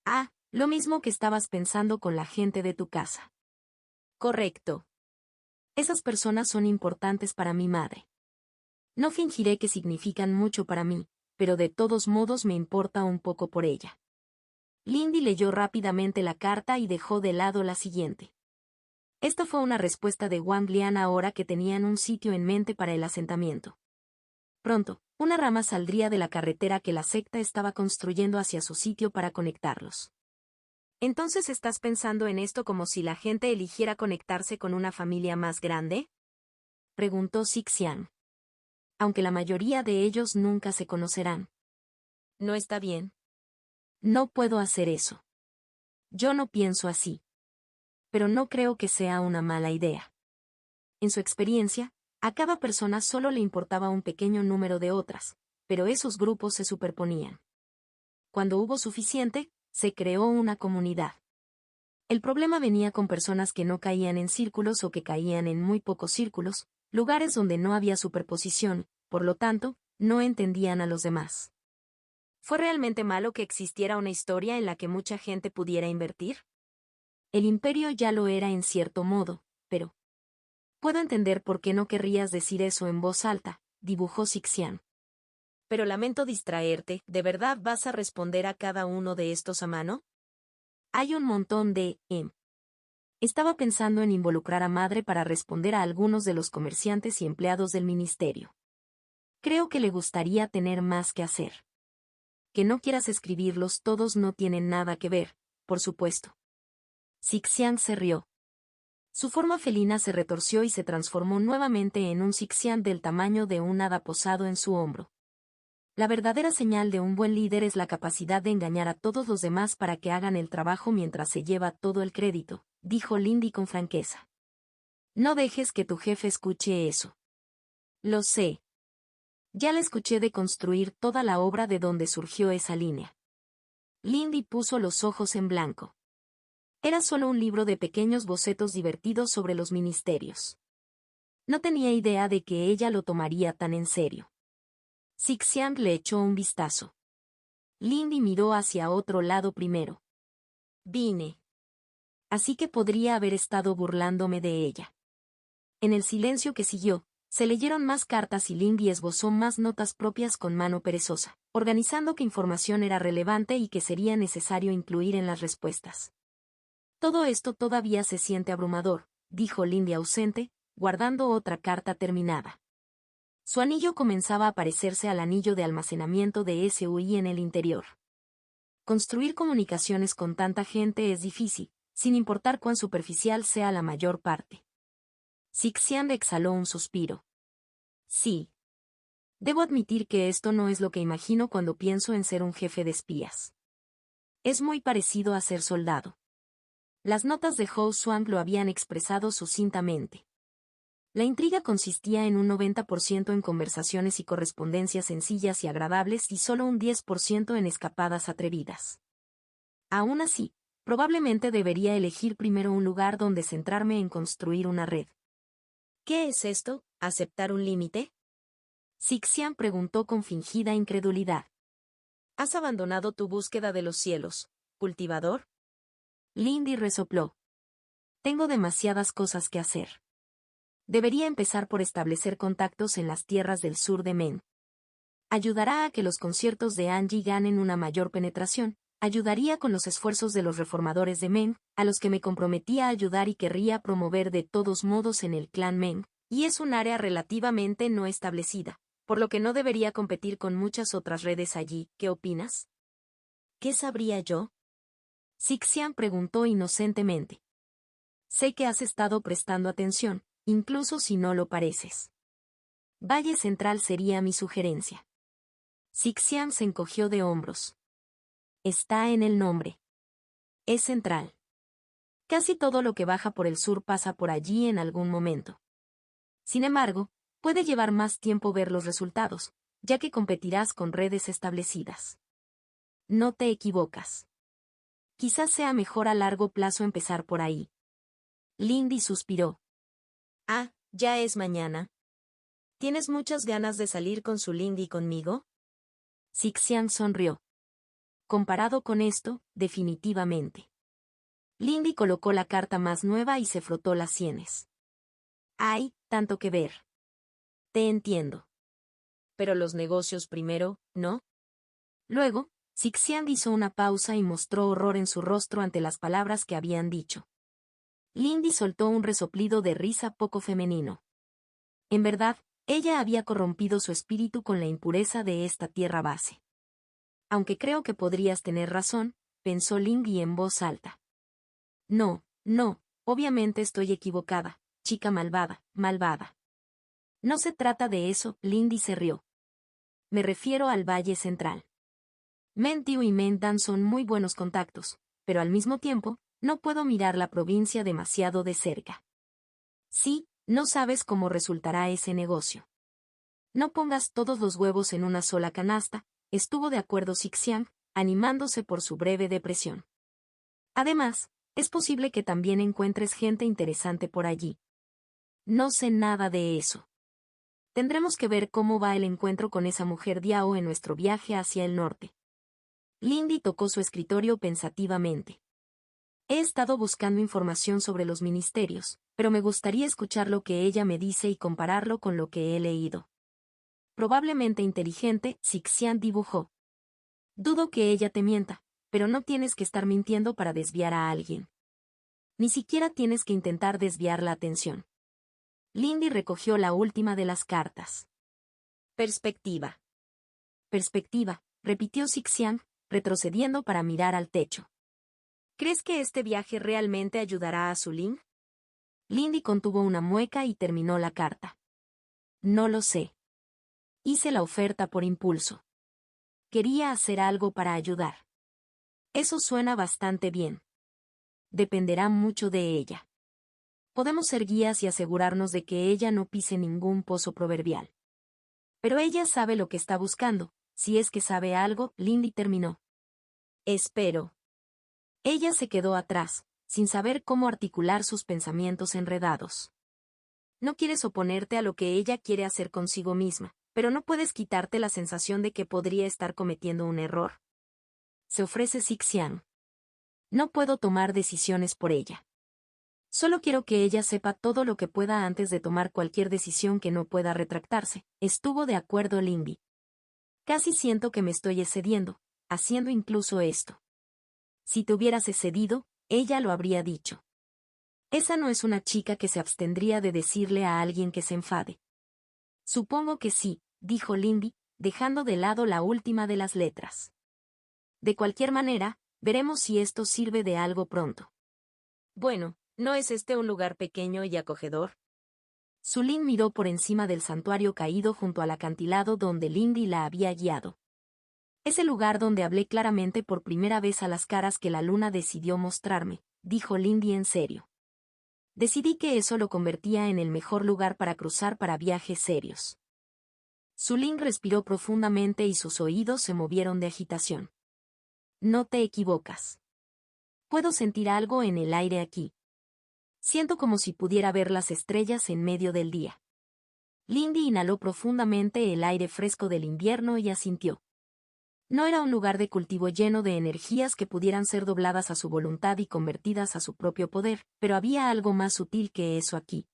Ah, lo mismo que estabas pensando con la gente de tu casa. Correcto. Esas personas son importantes para mi madre. No fingiré que significan mucho para mí, pero de todos modos me importa un poco por ella. Lindy leyó rápidamente la carta y dejó de lado la siguiente. Esta fue una respuesta de Wang Lian ahora que tenían un sitio en mente para el asentamiento. Pronto, una rama saldría de la carretera que la secta estaba construyendo hacia su sitio para conectarlos. ¿Entonces estás pensando en esto como si la gente eligiera conectarse con una familia más grande? Preguntó Sixian. Aunque la mayoría de ellos nunca se conocerán. No está bien. No puedo hacer eso. Yo no pienso así. Pero no creo que sea una mala idea. En su experiencia, a cada persona solo le importaba un pequeño número de otras, pero esos grupos se superponían. Cuando hubo suficiente, se creó una comunidad. El problema venía con personas que no caían en círculos o que caían en muy pocos círculos, lugares donde no había superposición, por lo tanto, no entendían a los demás. ¿Fue realmente malo que existiera una historia en la que mucha gente pudiera invertir? El imperio ya lo era en cierto modo, pero... Puedo entender por qué no querrías decir eso en voz alta, dibujó Sixian. Pero lamento distraerte, ¿de verdad vas a responder a cada uno de estos a mano? Hay un montón de... Estaba pensando en involucrar a Madre para responder a algunos de los comerciantes y empleados del ministerio. Creo que le gustaría tener más que hacer. Que no quieras escribirlos todos no tienen nada que ver, por supuesto. Sixian se rió. Su forma felina se retorció y se transformó nuevamente en un Sixian del tamaño de un hada posado en su hombro. La verdadera señal de un buen líder es la capacidad de engañar a todos los demás para que hagan el trabajo mientras se lleva todo el crédito, dijo Lindy con franqueza. No dejes que tu jefe escuche eso. Lo sé. Ya le escuché deconstruir toda la obra de donde surgió esa línea. Lindy puso los ojos en blanco. Era solo un libro de pequeños bocetos divertidos sobre los ministerios. No tenía idea de que ella lo tomaría tan en serio. Sixian le echó un vistazo. Lindy miró hacia otro lado primero. Vine. Así que podría haber estado burlándome de ella. En el silencio que siguió, se leyeron más cartas y Lindy esbozó más notas propias con mano perezosa, organizando qué información era relevante y que sería necesario incluir en las respuestas. Todo esto todavía se siente abrumador, dijo Lindy ausente, guardando otra carta terminada. Su anillo comenzaba a parecerse al anillo de almacenamiento de SUI en el interior. Construir comunicaciones con tanta gente es difícil, sin importar cuán superficial sea la mayor parte. Sixian exhaló un suspiro. Sí. Debo admitir que esto no es lo que imagino cuando pienso en ser un jefe de espías. Es muy parecido a ser soldado. Las notas de Hou Xuan lo habían expresado sucintamente. La intriga consistía en un 90% en conversaciones y correspondencias sencillas y agradables y solo un 10% en escapadas atrevidas. Aún así, probablemente debería elegir primero un lugar donde centrarme en construir una red. ¿Qué es esto? ¿Aceptar un límite? Sixian preguntó con fingida incredulidad. ¿Has abandonado tu búsqueda de los cielos, cultivador? Lindy resopló. Tengo demasiadas cosas que hacer. Debería empezar por establecer contactos en las tierras del sur de Men. Ayudará a que los conciertos de Angie ganen una mayor penetración, ayudaría con los esfuerzos de los reformadores de Men, a los que me comprometí a ayudar y querría promover de todos modos en el clan Men, y es un área relativamente no establecida, por lo que no debería competir con muchas otras redes allí. ¿Qué opinas? ¿Qué sabría yo? Sixian preguntó inocentemente. Sé que has estado prestando atención, incluso si no lo pareces. Valle Central sería mi sugerencia. Sixian se encogió de hombros. Está en el nombre. Es central. Casi todo lo que baja por el sur pasa por allí en algún momento. Sin embargo, puede llevar más tiempo ver los resultados, ya que competirás con redes establecidas. No te equivocas. Quizás sea mejor a largo plazo empezar por ahí. Lindy suspiró. Ah, ya es mañana. ¿Tienes muchas ganas de salir con su Lindy conmigo? Sixian sonrió. Comparado con esto, definitivamente. Lindy colocó la carta más nueva y se frotó las sienes. Hay tanto que ver. Te entiendo. Pero los negocios primero, ¿no? Luego, Sixian hizo una pausa y mostró horror en su rostro ante las palabras que habían dicho. Lindy soltó un resoplido de risa poco femenino. En verdad, ella había corrompido su espíritu con la impureza de esta tierra base. Aunque creo que podrías tener razón, pensó Lindy en voz alta. No, obviamente estoy equivocada, chica malvada, malvada. No se trata de eso, Lindy se rió. Me refiero al Valle Central. Mentiu y Mendan son muy buenos contactos, pero al mismo tiempo, no puedo mirar la provincia demasiado de cerca. Sí, no sabes cómo resultará ese negocio. No pongas todos los huevos en una sola canasta, estuvo de acuerdo Sixiang, animándose por su breve depresión. Además, es posible que también encuentres gente interesante por allí. No sé nada de eso. Tendremos que ver cómo va el encuentro con esa mujer Diao en nuestro viaje hacia el norte. Lindy tocó su escritorio pensativamente. He estado buscando información sobre los ministerios, pero me gustaría escuchar lo que ella me dice y compararlo con lo que he leído. Probablemente inteligente, Sixian dibujó. Dudo que ella te mienta, pero no tienes que estar mintiendo para desviar a alguien. Ni siquiera tienes que intentar desviar la atención. Lindy recogió la última de las cartas. Perspectiva. Perspectiva, repitió Sixian, retrocediendo para mirar al techo. ¿Crees que este viaje realmente ayudará a Su Ling? Lindy contuvo una mueca y terminó la carta. No lo sé. Hice la oferta por impulso. Quería hacer algo para ayudar. Eso suena bastante bien. Dependerá mucho de ella. Podemos ser guías y asegurarnos de que ella no pise ningún pozo proverbial. Pero ella sabe lo que está buscando, si es que sabe algo, Lindy terminó. Espero. Ella se quedó atrás, sin saber cómo articular sus pensamientos enredados. No quieres oponerte a lo que ella quiere hacer consigo misma, pero no puedes quitarte la sensación de que podría estar cometiendo un error. Se ofrece Sixian. No puedo tomar decisiones por ella. Solo quiero que ella sepa todo lo que pueda antes de tomar cualquier decisión que no pueda retractarse. Estuvo de acuerdo Lindy. Casi siento que me estoy excediendo, haciendo incluso esto. Si te hubieras excedido, ella lo habría dicho. Esa no es una chica que se abstendría de decirle a alguien que se enfade. Supongo que sí, dijo Lindy, dejando de lado la última de las letras. De cualquier manera, veremos si esto sirve de algo pronto. Bueno, ¿no es este un lugar pequeño y acogedor? Su Ling miró por encima del santuario caído junto al acantilado donde Lindy la había guiado. Es el lugar donde hablé claramente por primera vez a las caras que la luna decidió mostrarme, dijo Lindy en serio. Decidí que eso lo convertía en el mejor lugar para cruzar para viajes serios. Su Ling respiró profundamente y sus oídos se movieron de agitación. No te equivocas. Puedo sentir algo en el aire aquí. Siento como si pudiera ver las estrellas en medio del día. Lindy inhaló profundamente el aire fresco del invierno y asintió. No era un lugar de cultivo lleno de energías que pudieran ser dobladas a su voluntad y convertidas a su propio poder, pero había algo más sutil que eso aquí.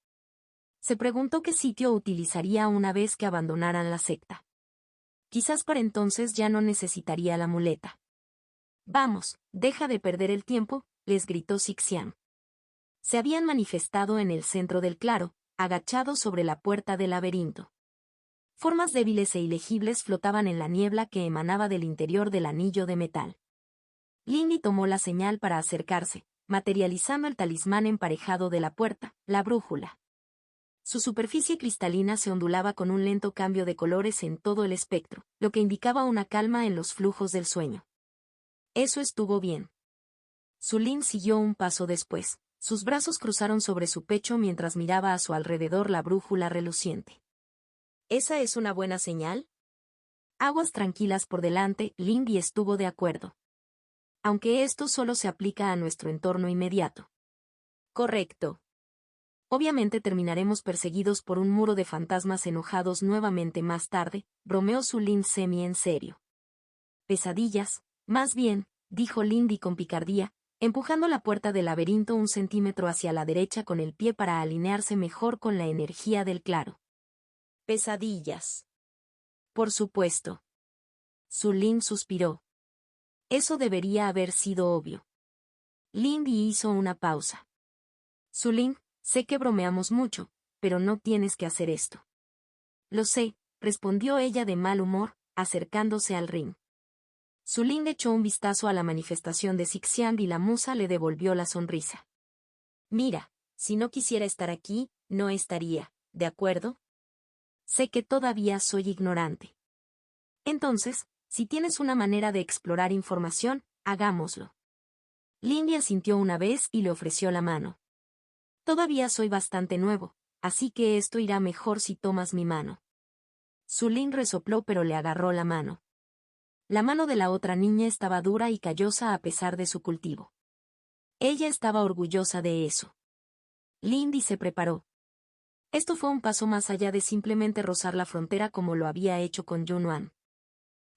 Se preguntó qué sitio utilizaría una vez que abandonaran la secta. Quizás para entonces ya no necesitaría la muleta. Vamos, deja de perder el tiempo, les gritó Sixian. Se habían manifestado en el centro del claro, agachados sobre la puerta del laberinto. Formas débiles e ilegibles flotaban en la niebla que emanaba del interior del anillo de metal. Lindy tomó la señal para acercarse, materializando el talismán emparejado de la puerta, la brújula. Su superficie cristalina se ondulaba con un lento cambio de colores en todo el espectro, lo que indicaba una calma en los flujos del sueño. Eso estuvo bien. Su Ling siguió un paso después. Sus brazos cruzaron sobre su pecho mientras miraba a su alrededor la brújula reluciente. ¿Esa es una buena señal? Aguas tranquilas por delante, Lindy estuvo de acuerdo. Aunque esto solo se aplica a nuestro entorno inmediato. Correcto. Obviamente terminaremos perseguidos por un muro de fantasmas enojados nuevamente más tarde, bromeó su Ling semi en serio. Pesadillas, más bien, dijo Lindy con picardía, empujando la puerta del laberinto un centímetro hacia la derecha con el pie para alinearse mejor con la energía del claro. Pesadillas. Por supuesto. Su Ling suspiró. Eso debería haber sido obvio. Lindy hizo una pausa. Su Ling, sé que bromeamos mucho, pero no tienes que hacer esto. Lo sé, respondió ella de mal humor, acercándose al ring. Su Ling echó un vistazo a la manifestación de Sixian y la musa le devolvió la sonrisa. Mira, si no quisiera estar aquí, no estaría, ¿de acuerdo? Sé que todavía soy ignorante. Entonces, si tienes una manera de explorar información, hagámoslo. Lindy asintió una vez y le ofreció la mano. Todavía soy bastante nuevo, así que esto irá mejor si tomas mi mano. Su Lin resopló pero le agarró la mano. La mano de la otra niña estaba dura y callosa a pesar de su cultivo. Ella estaba orgullosa de eso. Lindy se preparó. Esto fue un paso más allá de simplemente rozar la frontera como lo había hecho con Junwan.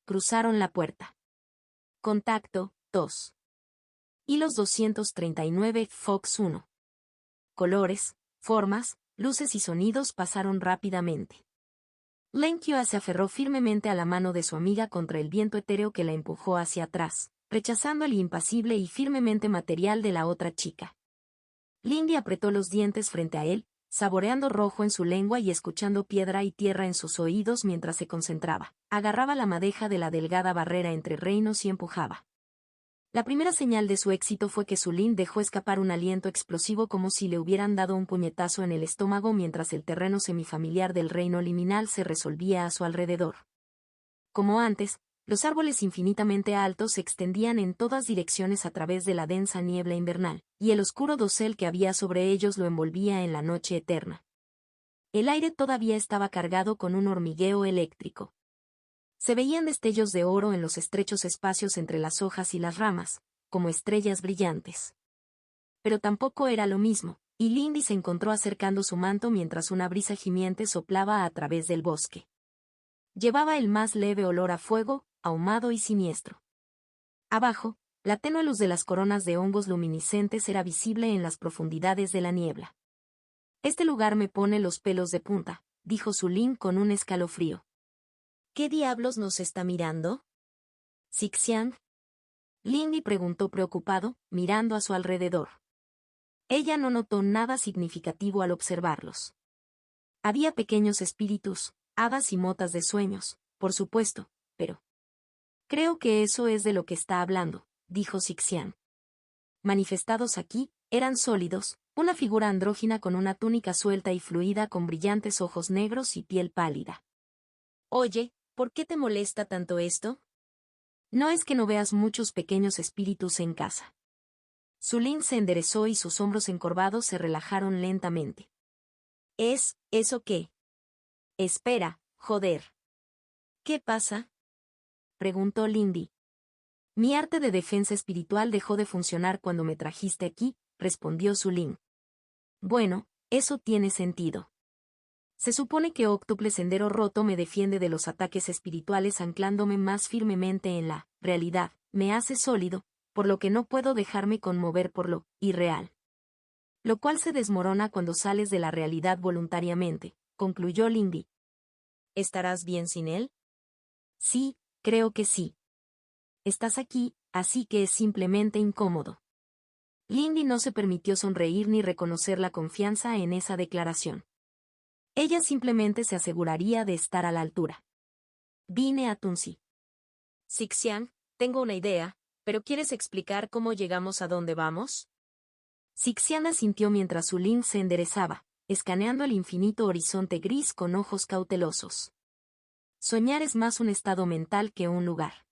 Cruzaron la puerta. Contacto, 2. Hilos 239, Fox 1. Colores, formas, luces y sonidos pasaron rápidamente. Lenkyo se aferró firmemente a la mano de su amiga contra el viento etéreo que la empujó hacia atrás, rechazando el impasible y firmemente material de la otra chica. Lindy apretó los dientes frente a él, saboreando rojo en su lengua y escuchando piedra y tierra en sus oídos mientras se concentraba. Agarraba la madeja de la delgada barrera entre reinos y empujaba. La primera señal de su éxito fue que Su Lin dejó escapar un aliento explosivo como si le hubieran dado un puñetazo en el estómago mientras el terreno semifamiliar del reino liminal se resolvía a su alrededor. Como antes, los árboles infinitamente altos se extendían en todas direcciones a través de la densa niebla invernal, y el oscuro dosel que había sobre ellos lo envolvía en la noche eterna. El aire todavía estaba cargado con un hormigueo eléctrico. Se veían destellos de oro en los estrechos espacios entre las hojas y las ramas, como estrellas brillantes. Pero tampoco era lo mismo, y Lindy se encontró acercando su manto mientras una brisa gimiente soplaba a través del bosque. Llevaba el más leve olor a fuego, ahumado y siniestro. Abajo, la tenue luz de las coronas de hongos luminiscentes era visible en las profundidades de la niebla. Este lugar me pone los pelos de punta, dijo Su Lin con un escalofrío. ¿Qué diablos nos está mirando? ¿Xixiang? Lindy preguntó preocupado, mirando a su alrededor. Ella no notó nada significativo al observarlos. Había pequeños espíritus, hadas y motas de sueños, por supuesto, pero... Creo que eso es de lo que está hablando, dijo Xixiang. Manifestados aquí, eran sólidos, una figura andrógina con una túnica suelta y fluida con brillantes ojos negros y piel pálida. Oye, ¿por qué te molesta tanto esto? No es que no veas muchos pequeños espíritus en casa. Su Lin se enderezó y sus hombros encorvados se relajaron lentamente. ¿Eso qué? Espera, joder. ¿Qué pasa? Preguntó Lindy. Mi arte de defensa espiritual dejó de funcionar cuando me trajiste aquí, respondió Su Lin. Bueno, eso tiene sentido. Se supone que Óctuple Sendero Roto me defiende de los ataques espirituales anclándome más firmemente en la realidad, me hace sólido, por lo que no puedo dejarme conmover por lo irreal. Lo cual se desmorona cuando sales de la realidad voluntariamente, concluyó Lindy. ¿Estarás bien sin él? Sí, creo que sí. Estás aquí, así que es simplemente incómodo. Lindy no se permitió sonreír ni reconocer la confianza en esa declaración. Ella simplemente se aseguraría de estar a la altura. Vine a Tunsi. Xixiang, tengo una idea, pero ¿quieres explicar cómo llegamos a dónde vamos? Xixiang asintió mientras Su Lin se enderezaba, escaneando el infinito horizonte gris con ojos cautelosos. Soñar es más un estado mental que un lugar.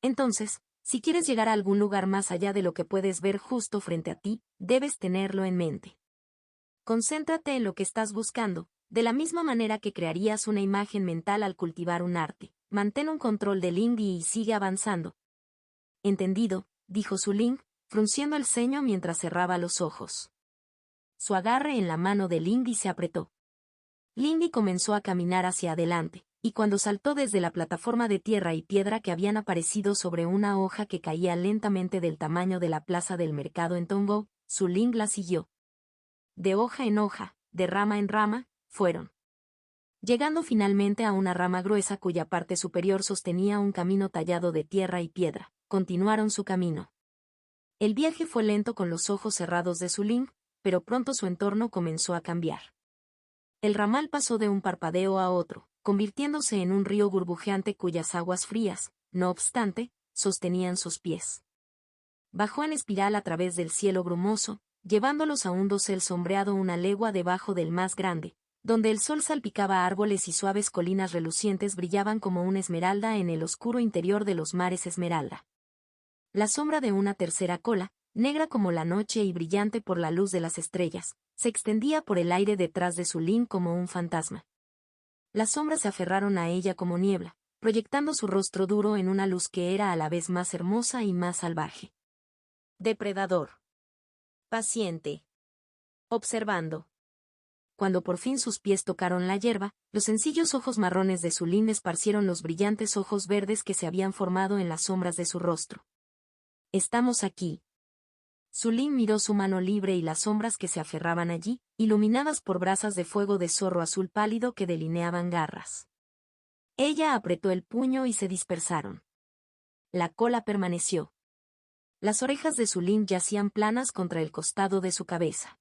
Entonces, si quieres llegar a algún lugar más allá de lo que puedes ver justo frente a ti, debes tenerlo en mente. Concéntrate en lo que estás buscando, de la misma manera que crearías una imagen mental al cultivar un arte. Mantén un control de Lindy y sigue avanzando. Entendido, dijo Su Lin, frunciendo el ceño mientras cerraba los ojos. Su agarre en la mano de Lindy se apretó. Lindy comenzó a caminar hacia adelante, y cuando saltó desde la plataforma de tierra y piedra que habían aparecido sobre una hoja que caía lentamente del tamaño de la plaza del mercado en Tongo, Su Lin la siguió. De hoja en hoja, de rama en rama, fueron. Llegando finalmente a una rama gruesa cuya parte superior sostenía un camino tallado de tierra y piedra, continuaron su camino. El viaje fue lento con los ojos cerrados de Su Lin, pero pronto su entorno comenzó a cambiar. El ramal pasó de un parpadeo a otro, convirtiéndose en un río burbujeante cuyas aguas frías, no obstante, sostenían sus pies. Bajó en espiral a través del cielo brumoso, llevándolos a un dosel sombreado una legua debajo del más grande, donde el sol salpicaba árboles y suaves colinas relucientes brillaban como una esmeralda en el oscuro interior de los mares esmeralda. La sombra de una tercera cola, negra como la noche y brillante por la luz de las estrellas, se extendía por el aire detrás de Sulin como un fantasma. Las sombras se aferraron a ella como niebla, proyectando su rostro duro en una luz que era a la vez más hermosa y más salvaje. Depredador. Paciente. Observando. Cuando por fin sus pies tocaron la hierba, los sencillos ojos marrones de Sulin esparcieron los brillantes ojos verdes que se habían formado en las sombras de su rostro. Estamos aquí. Sulin miró su mano libre y las sombras que se aferraban allí, iluminadas por brasas de fuego de zorro azul pálido que delineaban garras. Ella apretó el puño y se dispersaron. La cola permaneció. Las orejas de Sulin yacían planas contra el costado de su cabeza.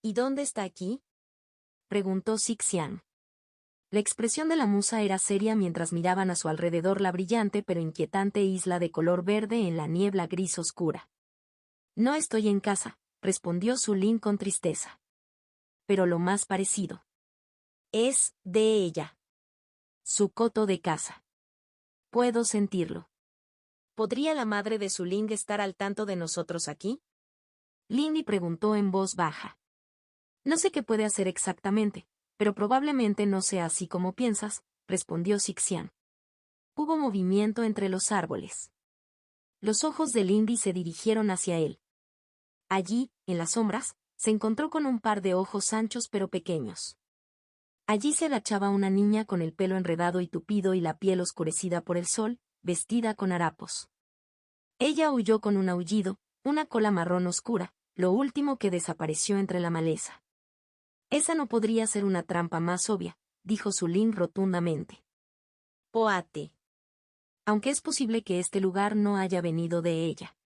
¿Y dónde está aquí?, preguntó Sixian. La expresión de la musa era seria mientras miraban a su alrededor la brillante pero inquietante isla de color verde en la niebla gris oscura. No estoy en casa, respondió Sulin con tristeza. Pero lo más parecido es de ella. Su coto de casa. Puedo sentirlo. ¿Podría la madre de Sulin estar al tanto de nosotros aquí?, Lindy preguntó en voz baja. No sé qué puede hacer exactamente, pero probablemente no sea así como piensas, respondió Sixian. Hubo movimiento entre los árboles. Los ojos de Lindy se dirigieron hacia él. Allí, en las sombras, se encontró con un par de ojos anchos pero pequeños. Allí se agachaba una niña con el pelo enredado y tupido y la piel oscurecida por el sol, vestida con harapos. Ella huyó con un aullido, una cola marrón oscura, lo último que desapareció entre la maleza. Esa no podría ser una trampa más obvia, dijo Sulin rotundamente. Poate. Aunque es posible que este lugar no haya venido de ella.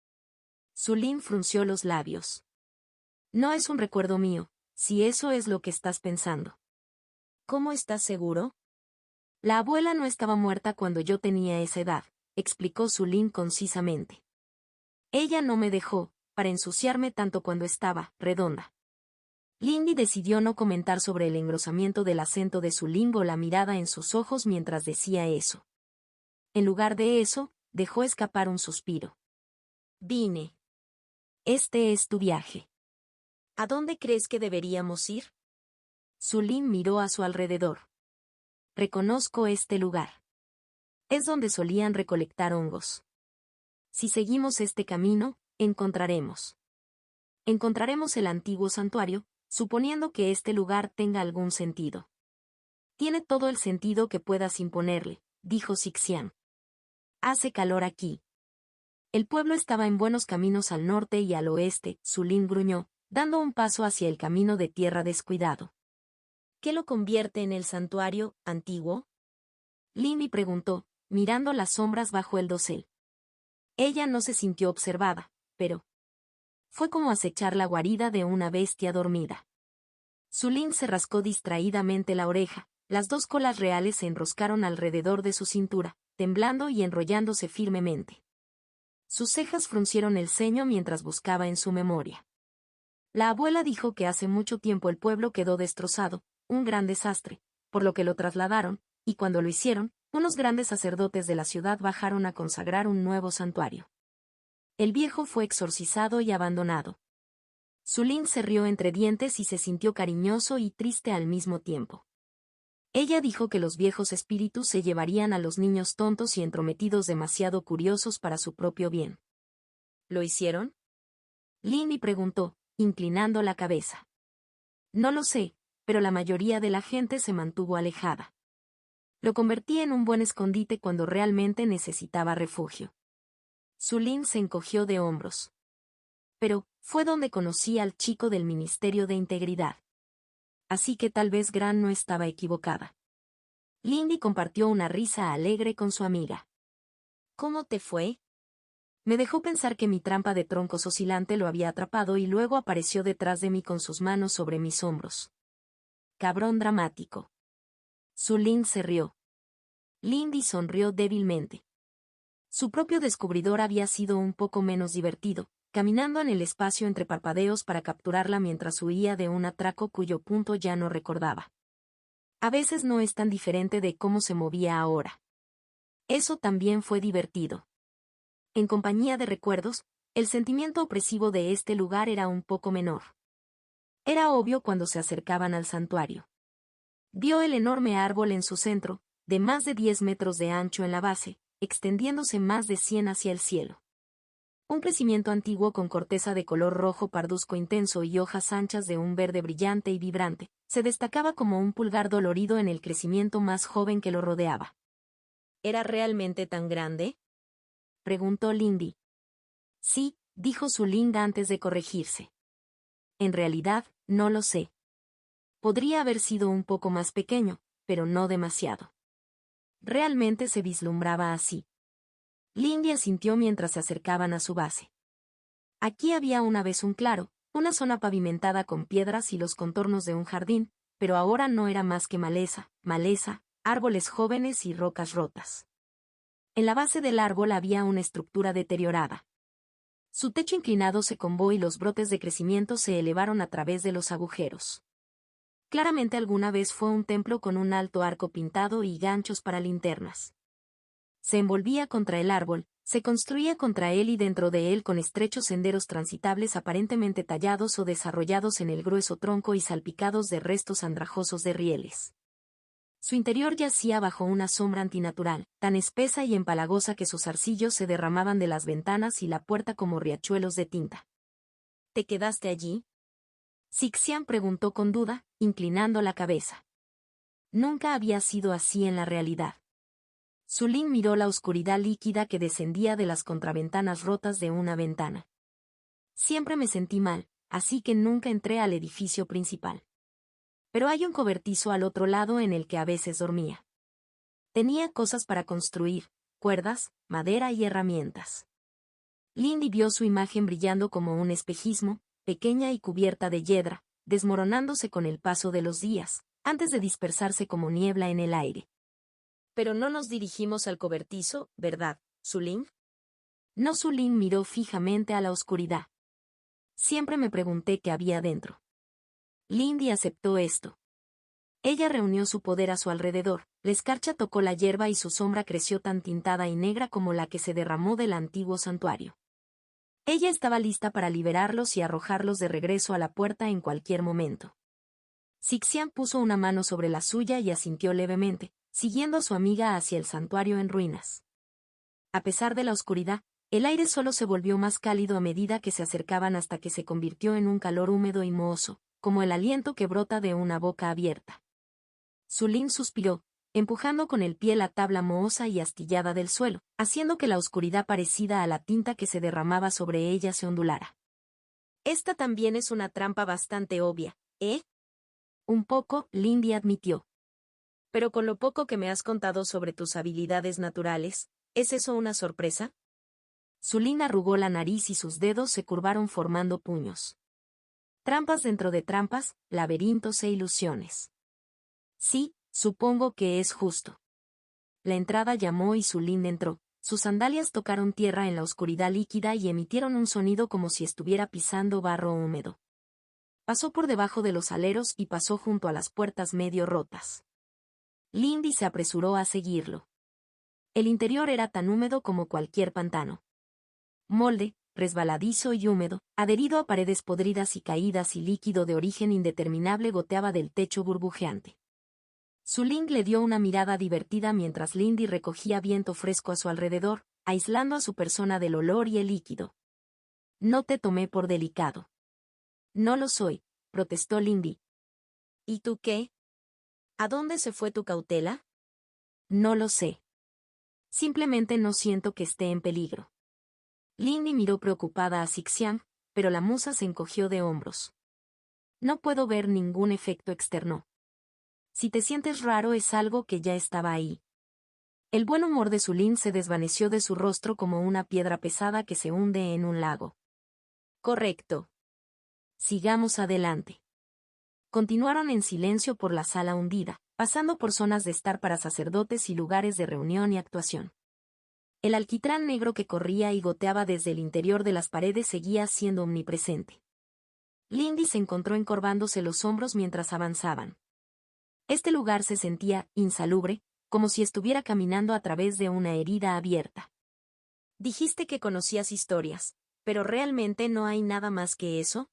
Sulin frunció los labios. No es un recuerdo mío, si eso es lo que estás pensando. ¿Cómo estás seguro? La abuela no estaba muerta cuando yo tenía esa edad, explicó Sulin concisamente. Ella no me dejó, para ensuciarme tanto cuando estaba redonda. Lindy decidió no comentar sobre el engrosamiento del acento de Sulin o la mirada en sus ojos mientras decía eso. En lugar de eso, dejó escapar un suspiro. Vine. Este es tu viaje. ¿A dónde crees que deberíamos ir? Sulin miró a su alrededor. Reconozco este lugar. Es donde solían recolectar hongos. Si seguimos este camino, encontraremos el antiguo santuario, suponiendo que este lugar tenga algún sentido. Tiene todo el sentido que puedas imponerle, dijo Sixian. Hace calor aquí. El pueblo estaba en buenos caminos al norte y al oeste, Sulin gruñó, dando un paso hacia el camino de tierra descuidado. ¿Qué lo convierte en el santuario antiguo?, Lindy preguntó, mirando las sombras bajo el dosel. Ella no se sintió observada, pero fue como acechar la guarida de una bestia dormida. Sulin se rascó distraídamente la oreja, las dos colas reales se enroscaron alrededor de su cintura, temblando y enrollándose firmemente. Sus cejas fruncieron el ceño mientras buscaba en su memoria. La abuela dijo que hace mucho tiempo el pueblo quedó destrozado, un gran desastre, por lo que lo trasladaron, y cuando lo hicieron, unos grandes sacerdotes de la ciudad bajaron a consagrar un nuevo santuario. El viejo fue exorcizado y abandonado. Sulin se rió entre dientes y se sintió cariñoso y triste al mismo tiempo. Ella dijo que los viejos espíritus se llevarían a los niños tontos y entrometidos demasiado curiosos para su propio bien. ¿Lo hicieron?, Lindy preguntó, inclinando la cabeza. No lo sé, pero la mayoría de la gente se mantuvo alejada. Lo convertí en un buen escondite cuando realmente necesitaba refugio. Sulin se encogió de hombros. Pero, fue donde conocí al chico del Ministerio de Integridad. Así que tal vez Gran no estaba equivocada. Lindy compartió una risa alegre con su amiga. ¿Cómo te fue? Me dejó pensar que mi trampa de troncos oscilante lo había atrapado y luego apareció detrás de mí con sus manos sobre mis hombros. Cabrón dramático. Sulin se rió. Lindy sonrió débilmente. Su propio descubridor había sido un poco menos divertido, caminando en el espacio entre parpadeos para capturarla mientras huía de un atraco cuyo punto ya no recordaba. A veces no es tan diferente de cómo se movía ahora. Eso también fue divertido. En compañía de recuerdos, el sentimiento opresivo de este lugar era un poco menor. Era obvio cuando se acercaban al santuario. Vio el enorme árbol en su centro, de más de 10 metros de ancho en la base, extendiéndose más de 100 hacia el cielo. Un crecimiento antiguo con corteza de color rojo parduzco intenso y hojas anchas de un verde brillante y vibrante, se destacaba como un pulgar dolorido en el crecimiento más joven que lo rodeaba. ¿Era realmente tan grande?, preguntó Lindy. Sí, dijo Suling antes de corregirse. En realidad, no lo sé. Podría haber sido un poco más pequeño, pero no demasiado. Realmente se vislumbraba así. Lindy asintió mientras se acercaban a su base. Aquí había una vez un claro, una zona pavimentada con piedras y los contornos de un jardín, pero ahora no era más que maleza, árboles jóvenes y rocas rotas. En la base del árbol había una estructura deteriorada. Su techo inclinado se combó y los brotes de crecimiento se elevaron a través de los agujeros. Claramente alguna vez fue un templo con un alto arco pintado y ganchos para linternas. Se envolvía contra el árbol, se construía contra él y dentro de él con estrechos senderos transitables aparentemente tallados o desarrollados en el grueso tronco y salpicados de restos andrajosos de rieles. Su interior yacía bajo una sombra antinatural, tan espesa y empalagosa que sus arcillos se derramaban de las ventanas y la puerta como riachuelos de tinta. ¿Te quedaste allí?, Sixian preguntó con duda, inclinando la cabeza. Nunca había sido así en la realidad. Suling miró la oscuridad líquida que descendía de las contraventanas rotas de una ventana. Siempre me sentí mal, así que nunca entré al edificio principal. Pero hay un cobertizo al otro lado en el que a veces dormía. Tenía cosas para construir, cuerdas, madera y herramientas. Lindy vio su imagen brillando como un espejismo, pequeña y cubierta de hiedra, desmoronándose con el paso de los días, antes de dispersarse como niebla en el aire. Pero no nos dirigimos al cobertizo, ¿verdad, Suling? No. Suling miró fijamente a la oscuridad. Siempre me pregunté qué había dentro. Lindy aceptó esto. Ella reunió su poder a su alrededor, la escarcha tocó la hierba y su sombra creció tan tintada y negra como la que se derramó del antiguo santuario. Ella estaba lista para liberarlos y arrojarlos de regreso a la puerta en cualquier momento. Sixian puso una mano sobre la suya y asintió levemente, siguiendo a su amiga hacia el santuario en ruinas. A pesar de la oscuridad, el aire solo se volvió más cálido a medida que se acercaban hasta que se convirtió en un calor húmedo y mohoso, como el aliento que brota de una boca abierta. Suling suspiró, empujando con el pie la tabla mohosa y astillada del suelo, haciendo que la oscuridad parecida a la tinta que se derramaba sobre ella se ondulara. Esta también es una trampa bastante obvia, ¿eh? Un poco, Lindy admitió. Pero con lo poco que me has contado sobre tus habilidades naturales, ¿es eso una sorpresa? Suling arrugó la nariz y sus dedos se curvaron formando puños. Trampas dentro de trampas, laberintos e ilusiones. Sí, supongo que es justo. La entrada llamó y Suling entró. Sus sandalias tocaron tierra en la oscuridad líquida y emitieron un sonido como si estuviera pisando barro húmedo. Pasó por debajo de los aleros y pasó junto a las puertas medio rotas. Lindy se apresuró a seguirlo. El interior era tan húmedo como cualquier pantano. Molde, resbaladizo y húmedo, adherido a paredes podridas y caídas y líquido de origen indeterminable goteaba del techo burbujeante. Suling le dio una mirada divertida mientras Lindy recogía viento fresco a su alrededor, aislando a su persona del olor y el líquido. No te tomé por delicado. No lo soy, protestó Lindy. ¿Y tú qué? ¿A dónde se fue tu cautela? No lo sé. Simplemente no siento que esté en peligro. Lindy miró preocupada a Sixian, pero la musa se encogió de hombros. No puedo ver ningún efecto externo. Si te sientes raro es algo que ya estaba ahí. El buen humor de Suling se desvaneció de su rostro como una piedra pesada que se hunde en un lago. Correcto. Sigamos adelante. Continuaron en silencio por la sala hundida, pasando por zonas de estar para sacerdotes y lugares de reunión y actuación. El alquitrán negro que corría y goteaba desde el interior de las paredes seguía siendo omnipresente. Lindy se encontró encorvándose los hombros mientras avanzaban. Este lugar se sentía insalubre, como si estuviera caminando a través de una herida abierta. Dijiste que conocías historias. ¿Pero realmente no hay nada más que eso?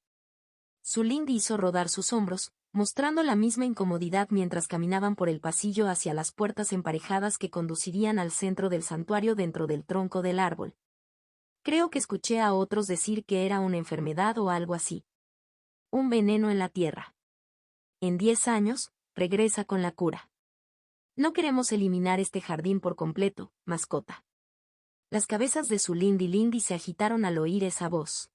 Suling hizo rodar sus hombros, mostrando la misma incomodidad mientras caminaban por el pasillo hacia las puertas emparejadas que conducirían al centro del santuario dentro del tronco del árbol. Creo que escuché a otros decir que era una enfermedad o algo así. Un veneno en la tierra. En 10 años, regresa con la cura. No queremos eliminar este jardín por completo, mascota. Las cabezas de su Lindy se agitaron al oír esa voz.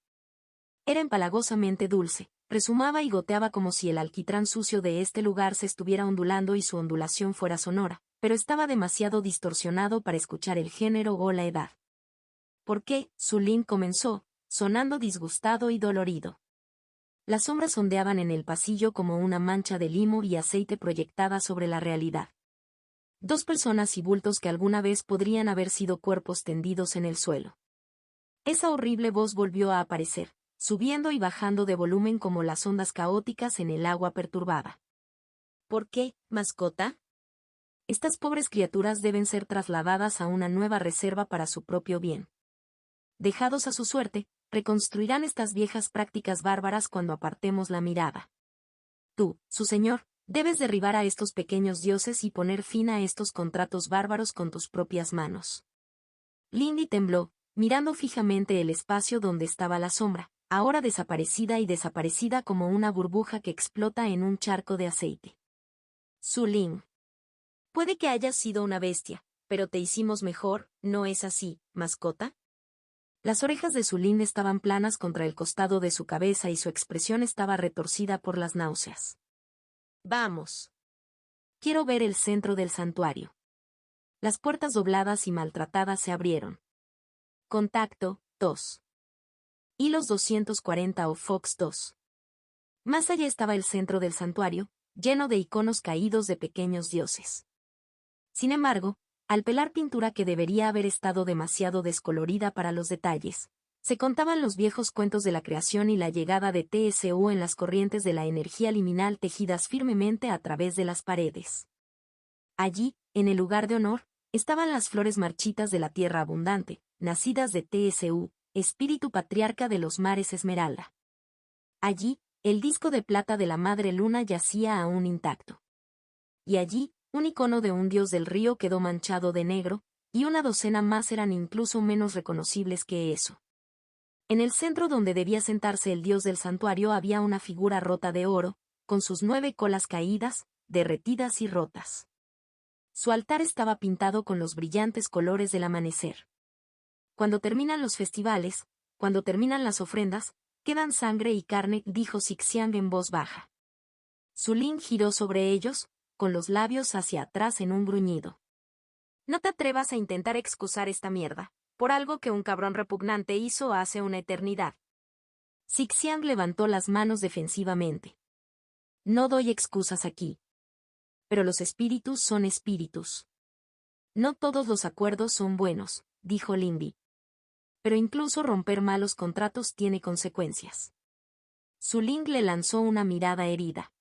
Era empalagosamente dulce, resumaba y goteaba como si el alquitrán sucio de este lugar se estuviera ondulando y su ondulación fuera sonora, pero estaba demasiado distorsionado para escuchar el género o la edad. ¿Por qué? Sulin comenzó, sonando disgustado y dolorido. Las sombras ondeaban en el pasillo como una mancha de limo y aceite proyectada sobre la realidad. 2 personas y bultos que alguna vez podrían haber sido cuerpos tendidos en el suelo. Esa horrible voz volvió a aparecer, subiendo y bajando de volumen como las ondas caóticas en el agua perturbada. ¿Por qué, mascota? Estas pobres criaturas deben ser trasladadas a una nueva reserva para su propio bien. Dejados a su suerte, reconstruirán estas viejas prácticas bárbaras cuando apartemos la mirada. Tú, su señor, debes derribar a estos pequeños dioses y poner fin a estos contratos bárbaros con tus propias manos. Lindy tembló, mirando fijamente el espacio donde estaba la sombra, ahora desaparecida y desaparecida como una burbuja que explota en un charco de aceite. Sulin. Puede que hayas sido una bestia, pero te hicimos mejor, ¿no es así, mascota? Las orejas de Sulin estaban planas contra el costado de su cabeza y su expresión estaba retorcida por las náuseas. Vamos. Quiero ver el centro del santuario. Las puertas dobladas y maltratadas se abrieron. Contacto, 2. Hilos 240 o Fox 2. Más allá estaba el centro del santuario, lleno de iconos caídos de pequeños dioses. Sin embargo, al pelar pintura que debería haber estado demasiado descolorida para los detalles, se contaban los viejos cuentos de la creación y la llegada de TSU en las corrientes de la energía liminal tejidas firmemente a través de las paredes. Allí, en el lugar de honor, estaban las flores marchitas de la tierra abundante, nacidas de TSU, espíritu patriarca de los mares Esmeralda. Allí, el disco de plata de la madre luna yacía aún intacto. Y allí, un icono de un dios del río quedó manchado de negro, y una docena más eran incluso menos reconocibles que eso. En el centro donde debía sentarse el dios del santuario había una figura rota de oro, con sus 9 colas caídas, derretidas y rotas. Su altar estaba pintado con los brillantes colores del amanecer. Cuando terminan los festivales, cuando terminan las ofrendas, quedan sangre y carne, dijo Xixiang en voz baja. Sulin giró sobre ellos, con los labios hacia atrás en un gruñido. No te atrevas a intentar excusar esta mierda, por algo que un cabrón repugnante hizo hace una eternidad. Xixiang levantó las manos defensivamente. No doy excusas aquí. Pero los espíritus son espíritus. No todos los acuerdos son buenos, dijo Lindy. Pero incluso romper malos contratos tiene consecuencias. Sulin le lanzó una mirada herida.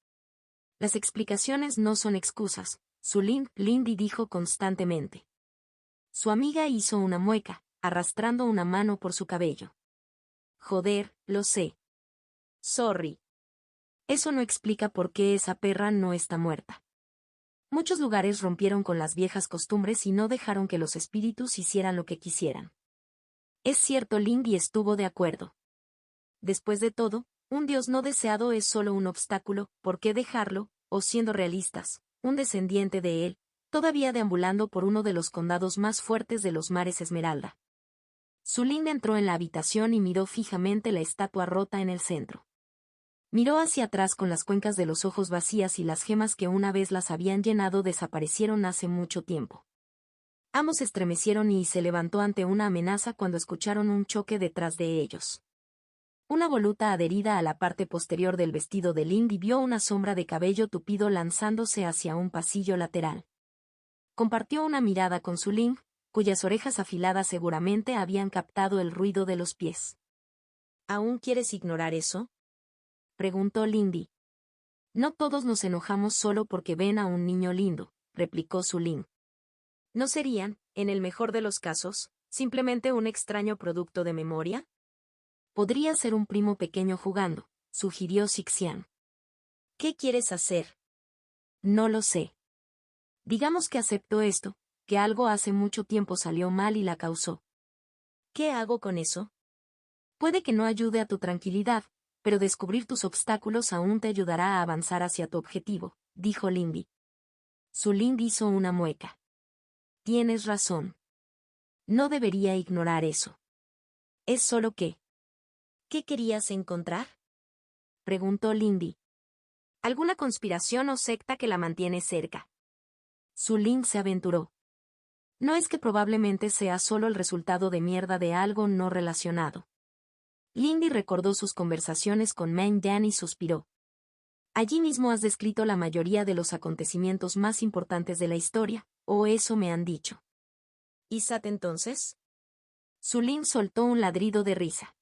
Las explicaciones no son excusas, Sulin, Lindy dijo constantemente. Su amiga hizo una mueca, arrastrando una mano por su cabello. Joder, lo sé. Sorry. Eso no explica por qué esa perra no está muerta. Muchos lugares rompieron con las viejas costumbres y no dejaron que los espíritus hicieran lo que quisieran. Es cierto, Lindy estuvo de acuerdo. Después de todo, un dios no deseado es solo un obstáculo, ¿por qué dejarlo? O siendo realistas, un descendiente de él, todavía deambulando por uno de los condados más fuertes de los mares Esmeralda. Sulin entró en la habitación y miró fijamente la estatua rota en el centro. Miró hacia atrás con las cuencas de los ojos vacías y las gemas que una vez las habían llenado desaparecieron hace mucho tiempo. Ambos estremecieron y se levantó ante una amenaza cuando escucharon un choque detrás de ellos. Una voluta adherida a la parte posterior del vestido de Lindy vio una sombra de cabello tupido lanzándose hacia un pasillo lateral. Compartió una mirada con Sulin, cuyas orejas afiladas seguramente habían captado el ruido de los pies. ¿Aún quieres ignorar eso?, preguntó Lindy. No todos nos enojamos solo porque ven a un niño lindo, replicó Sulin. ¿No serían, en el mejor de los casos, simplemente un extraño producto de memoria? Podría ser un primo pequeño jugando, sugirió Sixian. ¿Qué quieres hacer? No lo sé. Digamos que acepto esto, que algo hace mucho tiempo salió mal y la causó. ¿Qué hago con eso? Puede que no ayude a tu tranquilidad, pero descubrir tus obstáculos aún te ayudará a avanzar hacia tu objetivo, dijo Lindy. Su Ling hizo una mueca. Tienes razón. No debería ignorar eso. Es solo que... ¿Qué querías encontrar? Preguntó Lindy. ¿Alguna conspiración o secta que la mantiene cerca? Su Ling se aventuró. No es que probablemente sea solo el resultado de mierda de algo no relacionado. Lindy recordó sus conversaciones con Meng Dan y suspiró. Allí mismo has descrito la mayoría de los acontecimientos más importantes de la historia, o eso me han dicho. ¿Y Sat entonces? Su Ling soltó un ladrido de risa.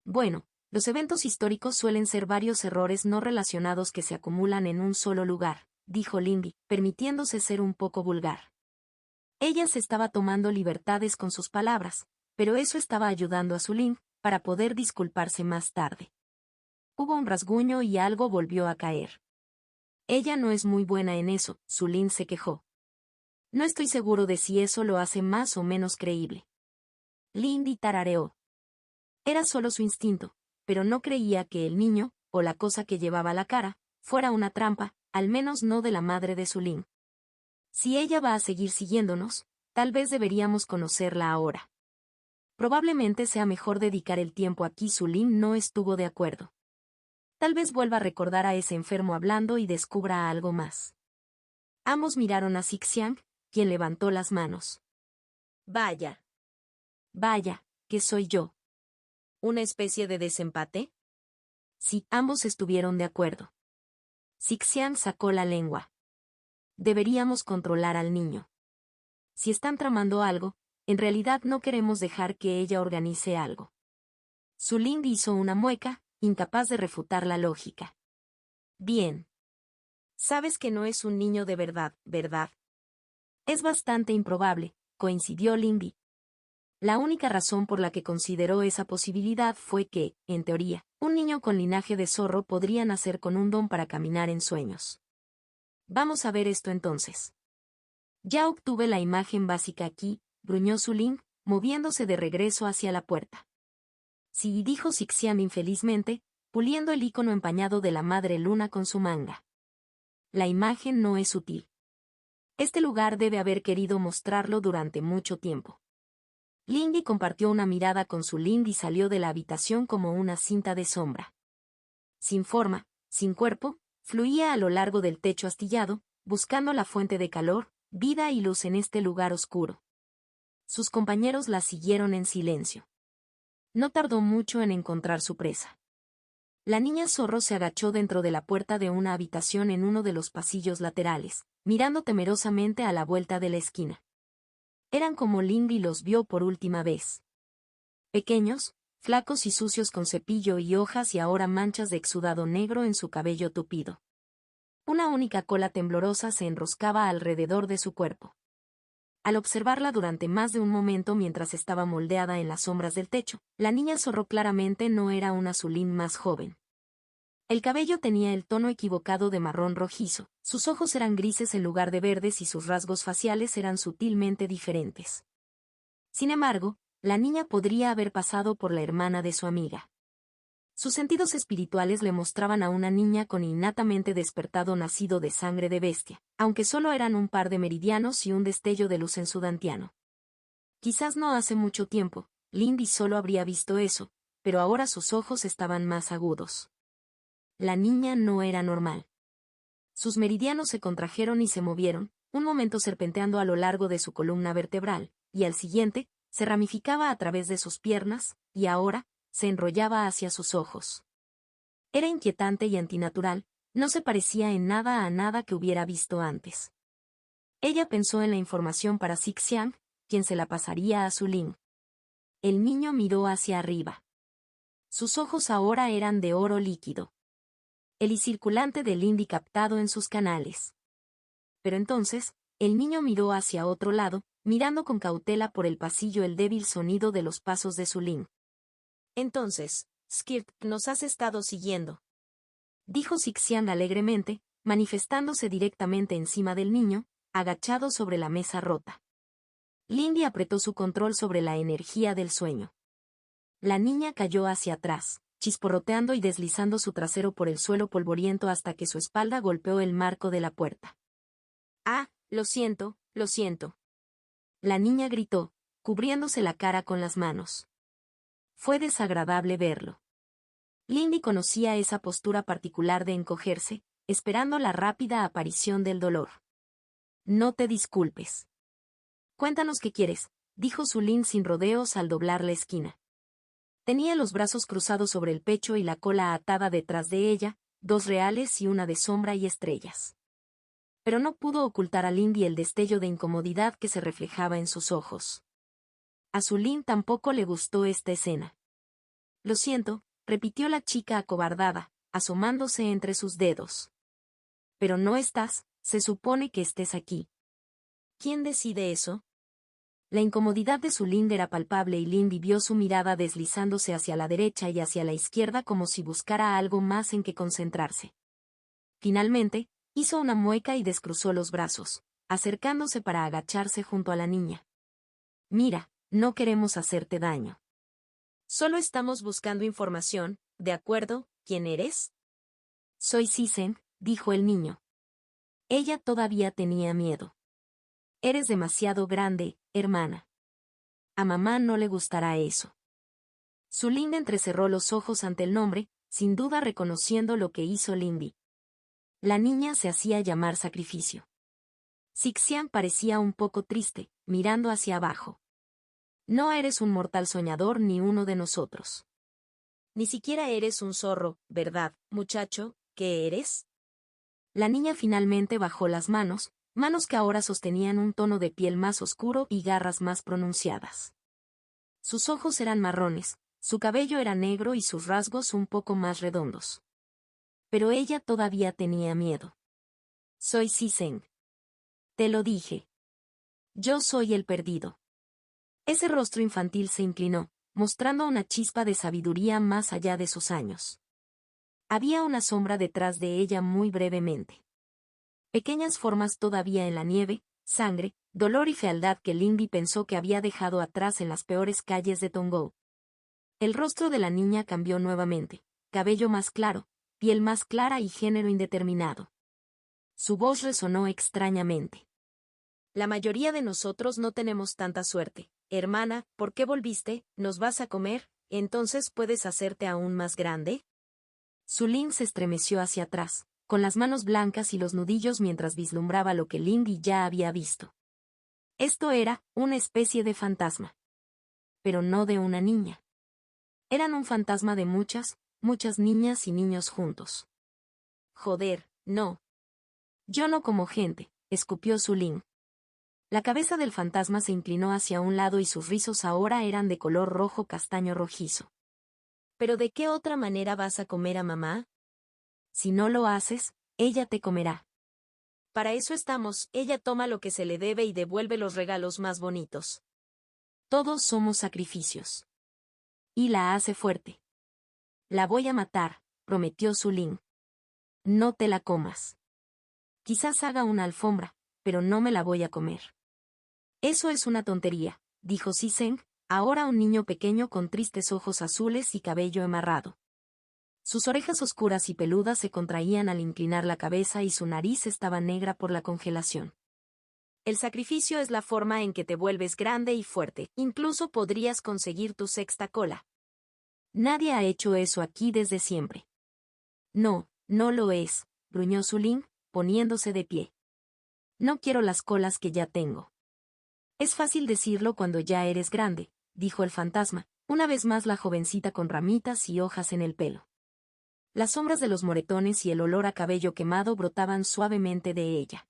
Bueno, los eventos históricos suelen ser varios errores no relacionados que se acumulan en un solo lugar, dijo Lindy, permitiéndose ser un poco vulgar. Ella se estaba tomando libertades con sus palabras, pero eso estaba ayudando a Su Ling, para poder disculparse más tarde. Hubo un rasguño y algo volvió a caer. Ella no es muy buena en eso, Su Ling se quejó. No estoy seguro de si eso lo hace más o menos creíble. Lindy tarareó. Era solo su instinto, pero no creía que el niño, o la cosa que llevaba la cara, fuera una trampa, al menos no de la madre de Su Ling. Si ella va a seguir siguiéndonos, tal vez deberíamos conocerla ahora. Probablemente sea mejor dedicar el tiempo aquí. Su Ling no estuvo de acuerdo. Tal vez vuelva a recordar a ese enfermo hablando y descubra algo más. Ambos miraron a Sixiang, quien levantó las manos. Vaya. Vaya, ¿qué soy yo? ¿Una especie de desempate? Sí, ambos estuvieron de acuerdo. Sixiang sacó la lengua. Deberíamos controlar al niño. Si están tramando algo, en realidad no queremos dejar que ella organice algo. Su Ling hizo una mueca, incapaz de refutar la lógica. Bien. Sabes que no es un niño de verdad, ¿verdad? Es bastante improbable, coincidió Lindy. La única razón por la que consideró esa posibilidad fue que, en teoría, un niño con linaje de zorro podría nacer con un don para caminar en sueños. Vamos a ver esto entonces. Ya obtuve la imagen básica aquí, gruñó Su Ling, moviéndose de regreso hacia la puerta. Sí, dijo Sixian infelizmente, puliendo el icono empañado de la madre luna con su manga. La imagen no es útil. Este lugar debe haber querido mostrarlo durante mucho tiempo. Lindy compartió una mirada con Su Ling y salió de la habitación como una cinta de sombra. Sin forma, sin cuerpo, fluía a lo largo del techo astillado, buscando la fuente de calor, vida y luz en este lugar oscuro. Sus compañeros la siguieron en silencio. No tardó mucho en encontrar su presa. La niña zorro se agachó dentro de la puerta de una habitación en uno de los pasillos laterales, mirando temerosamente a la vuelta de la esquina. Eran como Lindy los vio por última vez. Pequeños, flacos y sucios con cepillo y hojas y ahora manchas de exudado negro en su cabello tupido. Una única cola temblorosa se enroscaba alrededor de su cuerpo. Al observarla durante más de un momento mientras estaba moldeada en las sombras del techo, la niña zorro claramente no era una Su Ling más joven. El cabello tenía el tono equivocado de marrón rojizo, sus ojos eran grises en lugar de verdes y sus rasgos faciales eran sutilmente diferentes. Sin embargo, la niña podría haber pasado por la hermana de su amiga. Sus sentidos espirituales le mostraban a una niña con innatamente despertado nacido de sangre de bestia, aunque solo eran un par de meridianos y un destello de luz en su dantiano. Quizás no hace mucho tiempo, Lindy solo habría visto eso, pero ahora sus ojos estaban más agudos. La niña no era normal. Sus meridianos se contrajeron y se movieron, un momento serpenteando a lo largo de su columna vertebral, y al siguiente, se ramificaba a través de sus piernas, y ahora, se enrollaba hacia sus ojos. Era inquietante y antinatural, no se parecía en nada a nada que hubiera visto antes. Ella pensó en la información para Sixiang, quien se la pasaría a Su Ling. El niño miró hacia arriba. Sus ojos ahora eran de oro líquido. El circulante de Lindy captado en sus canales. Pero entonces, el niño miró hacia otro lado, mirando con cautela por el pasillo el débil sonido de los pasos de Su Ling. Entonces, Skirt, nos has estado siguiendo, dijo Sixian alegremente, manifestándose directamente encima del niño, agachado sobre la mesa rota. Lindy apretó su control sobre la energía del sueño. La niña cayó hacia atrás, chisporroteando y deslizando su trasero por el suelo polvoriento hasta que su espalda golpeó el marco de la puerta. «Ah, lo siento, lo siento». La niña gritó, cubriéndose la cara con las manos. Fue desagradable verlo. Lindy conocía esa postura particular de encogerse, esperando la rápida aparición del dolor. «No te disculpes. Cuéntanos qué quieres», dijo Sulin sin rodeos al doblar la esquina. Tenía los brazos cruzados sobre el pecho y la cola atada detrás de ella, 2 reales y una de sombra y estrellas. Pero no pudo ocultar a Lindy el destello de incomodidad que se reflejaba en sus ojos. A Sulin tampoco le gustó esta escena. «Lo siento», repitió la chica acobardada, asomándose entre sus dedos. «Pero no estás, se supone que estés aquí». «¿Quién decide eso?». La incomodidad de Sulin era palpable y Lindy vio su mirada deslizándose hacia la derecha y hacia la izquierda como si buscara algo más en que concentrarse. Finalmente, hizo una mueca y descruzó los brazos, acercándose para agacharse junto a la niña. «Mira, no queremos hacerte daño. Solo estamos buscando información, ¿de acuerdo? ¿Quién eres?». «Soy Sisen», dijo el niño. Ella todavía tenía miedo. «Eres demasiado grande, hermana. A mamá no le gustará eso». Sulin entrecerró los ojos ante el nombre, sin duda reconociendo lo que hizo Lindy. La niña se hacía llamar Sacrificio. Sixian parecía un poco triste, mirando hacia abajo. «No eres un mortal soñador ni uno de nosotros. Ni siquiera eres un zorro, ¿verdad, muchacho? ¿Qué eres?». La niña finalmente bajó las manos que ahora sostenían un tono de piel más oscuro y garras más pronunciadas. Sus ojos eran marrones, su cabello era negro y sus rasgos un poco más redondos. Pero ella todavía tenía miedo. «Soy Sisen. Te lo dije. Yo soy el perdido». Ese rostro infantil se inclinó, mostrando una chispa de sabiduría más allá de sus años. Había una sombra detrás de ella muy brevemente. Pequeñas formas todavía en la nieve, sangre, dolor y fealdad que Lindy pensó que había dejado atrás en las peores calles de Tongou. El rostro de la niña cambió nuevamente, cabello más claro, piel más clara y género indeterminado. Su voz resonó extrañamente. «La mayoría de nosotros no tenemos tanta suerte. Hermana, ¿por qué volviste? ¿Nos vas a comer? ¿Entonces puedes hacerte aún más grande?». Sulin se estremeció hacia atrás, con las manos blancas y los nudillos mientras vislumbraba lo que Lindy ya había visto. Esto era una especie de fantasma. Pero no de una niña. Eran un fantasma de muchas niñas y niños juntos. «Joder, no. Yo no como gente», escupió Sulin. La cabeza del fantasma se inclinó hacia un lado y sus rizos ahora eran de color rojo castaño rojizo. «¿Pero de qué otra manera vas a comer a mamá? Si no lo haces, ella te comerá. Para eso estamos, ella toma lo que se le debe y devuelve los regalos más bonitos. Todos somos sacrificios. Y la hace fuerte». «La voy a matar», prometió Sulin. «No te la comas. Quizás haga una alfombra, pero no me la voy a comer». «Eso es una tontería», dijo Sisen, ahora un niño pequeño con tristes ojos azules y cabello emarrado. Sus orejas oscuras y peludas se contraían al inclinar la cabeza y su nariz estaba negra por la congelación. «El sacrificio es la forma en que te vuelves grande y fuerte, incluso podrías conseguir tu sexta cola. Nadie ha hecho eso aquí desde siempre». «No, no lo es», gruñó Sulin, poniéndose de pie. «No quiero las colas que ya tengo». «Es fácil decirlo cuando ya eres grande», dijo el fantasma, una vez más la jovencita con ramitas y hojas en el pelo. Las sombras de los moretones y el olor a cabello quemado brotaban suavemente de ella.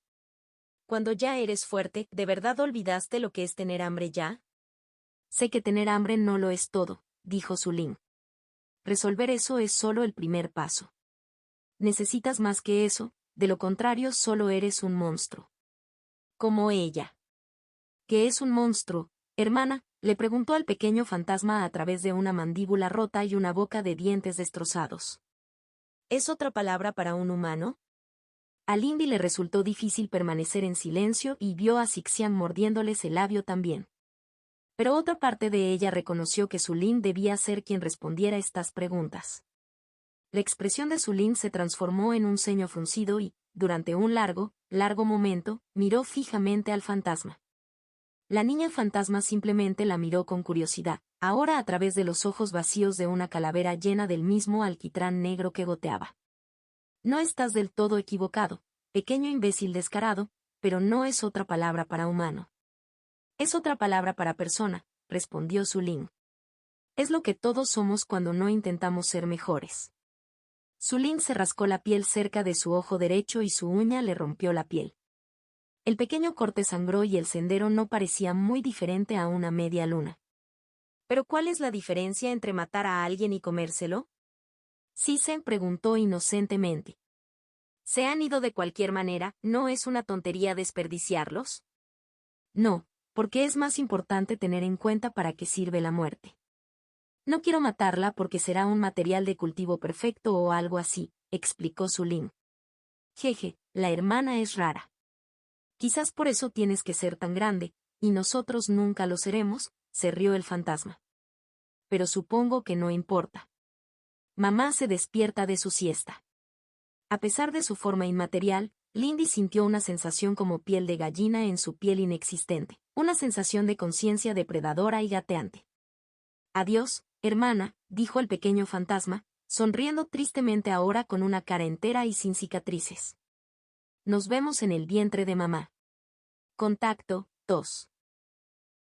«Cuando ya eres fuerte, ¿de verdad olvidaste lo que es tener hambre ya?». «Sé que tener hambre no lo es todo», dijo Sulin. «Resolver eso es solo el primer paso. Necesitas más que eso, de lo contrario solo eres un monstruo. Como ella». «¿Qué es un monstruo, hermana?», Le preguntó al pequeño fantasma a través de una mandíbula rota y una boca de dientes destrozados. ¿Es otra palabra para un humano? A Lindy le resultó difícil permanecer en silencio y vio a Sixian mordiéndoles el labio también. Pero otra parte de ella reconoció que Sulin debía ser quien respondiera estas preguntas. La expresión de Sulin se transformó en un ceño fruncido y, durante un largo momento, miró fijamente al fantasma. La niña fantasma simplemente la miró con curiosidad, ahora a través de los ojos vacíos de una calavera llena del mismo alquitrán negro que goteaba. No estás del todo equivocado, pequeño imbécil descarado, pero no es otra palabra para humano. Es otra palabra para persona, respondió Sulin. Es lo que todos somos cuando no intentamos ser mejores. Sulin se rascó la piel cerca de su ojo derecho y su uña le rompió la piel. El pequeño corte sangró y el sendero no parecía muy diferente a una media luna. ¿Pero cuál es la diferencia entre matar a alguien y comérselo? Sisen preguntó inocentemente. ¿Se han ido de cualquier manera? ¿No es una tontería desperdiciarlos? No, porque es más importante tener en cuenta para qué sirve la muerte. No quiero matarla porque será un material de cultivo perfecto o algo así, explicó Sulin. Jeje, la hermana es rara. Quizás por eso tienes que ser tan grande, y nosotros nunca lo seremos, se rió el fantasma. Pero supongo que no importa. Mamá se despierta de su siesta. A pesar de su forma inmaterial, Lindy sintió una sensación como piel de gallina en su piel inexistente, una sensación de conciencia depredadora y gateante. Adiós, hermana, dijo el pequeño fantasma, sonriendo tristemente ahora con una cara entera y sin cicatrices. Nos vemos en el vientre de mamá. Contacto, tos.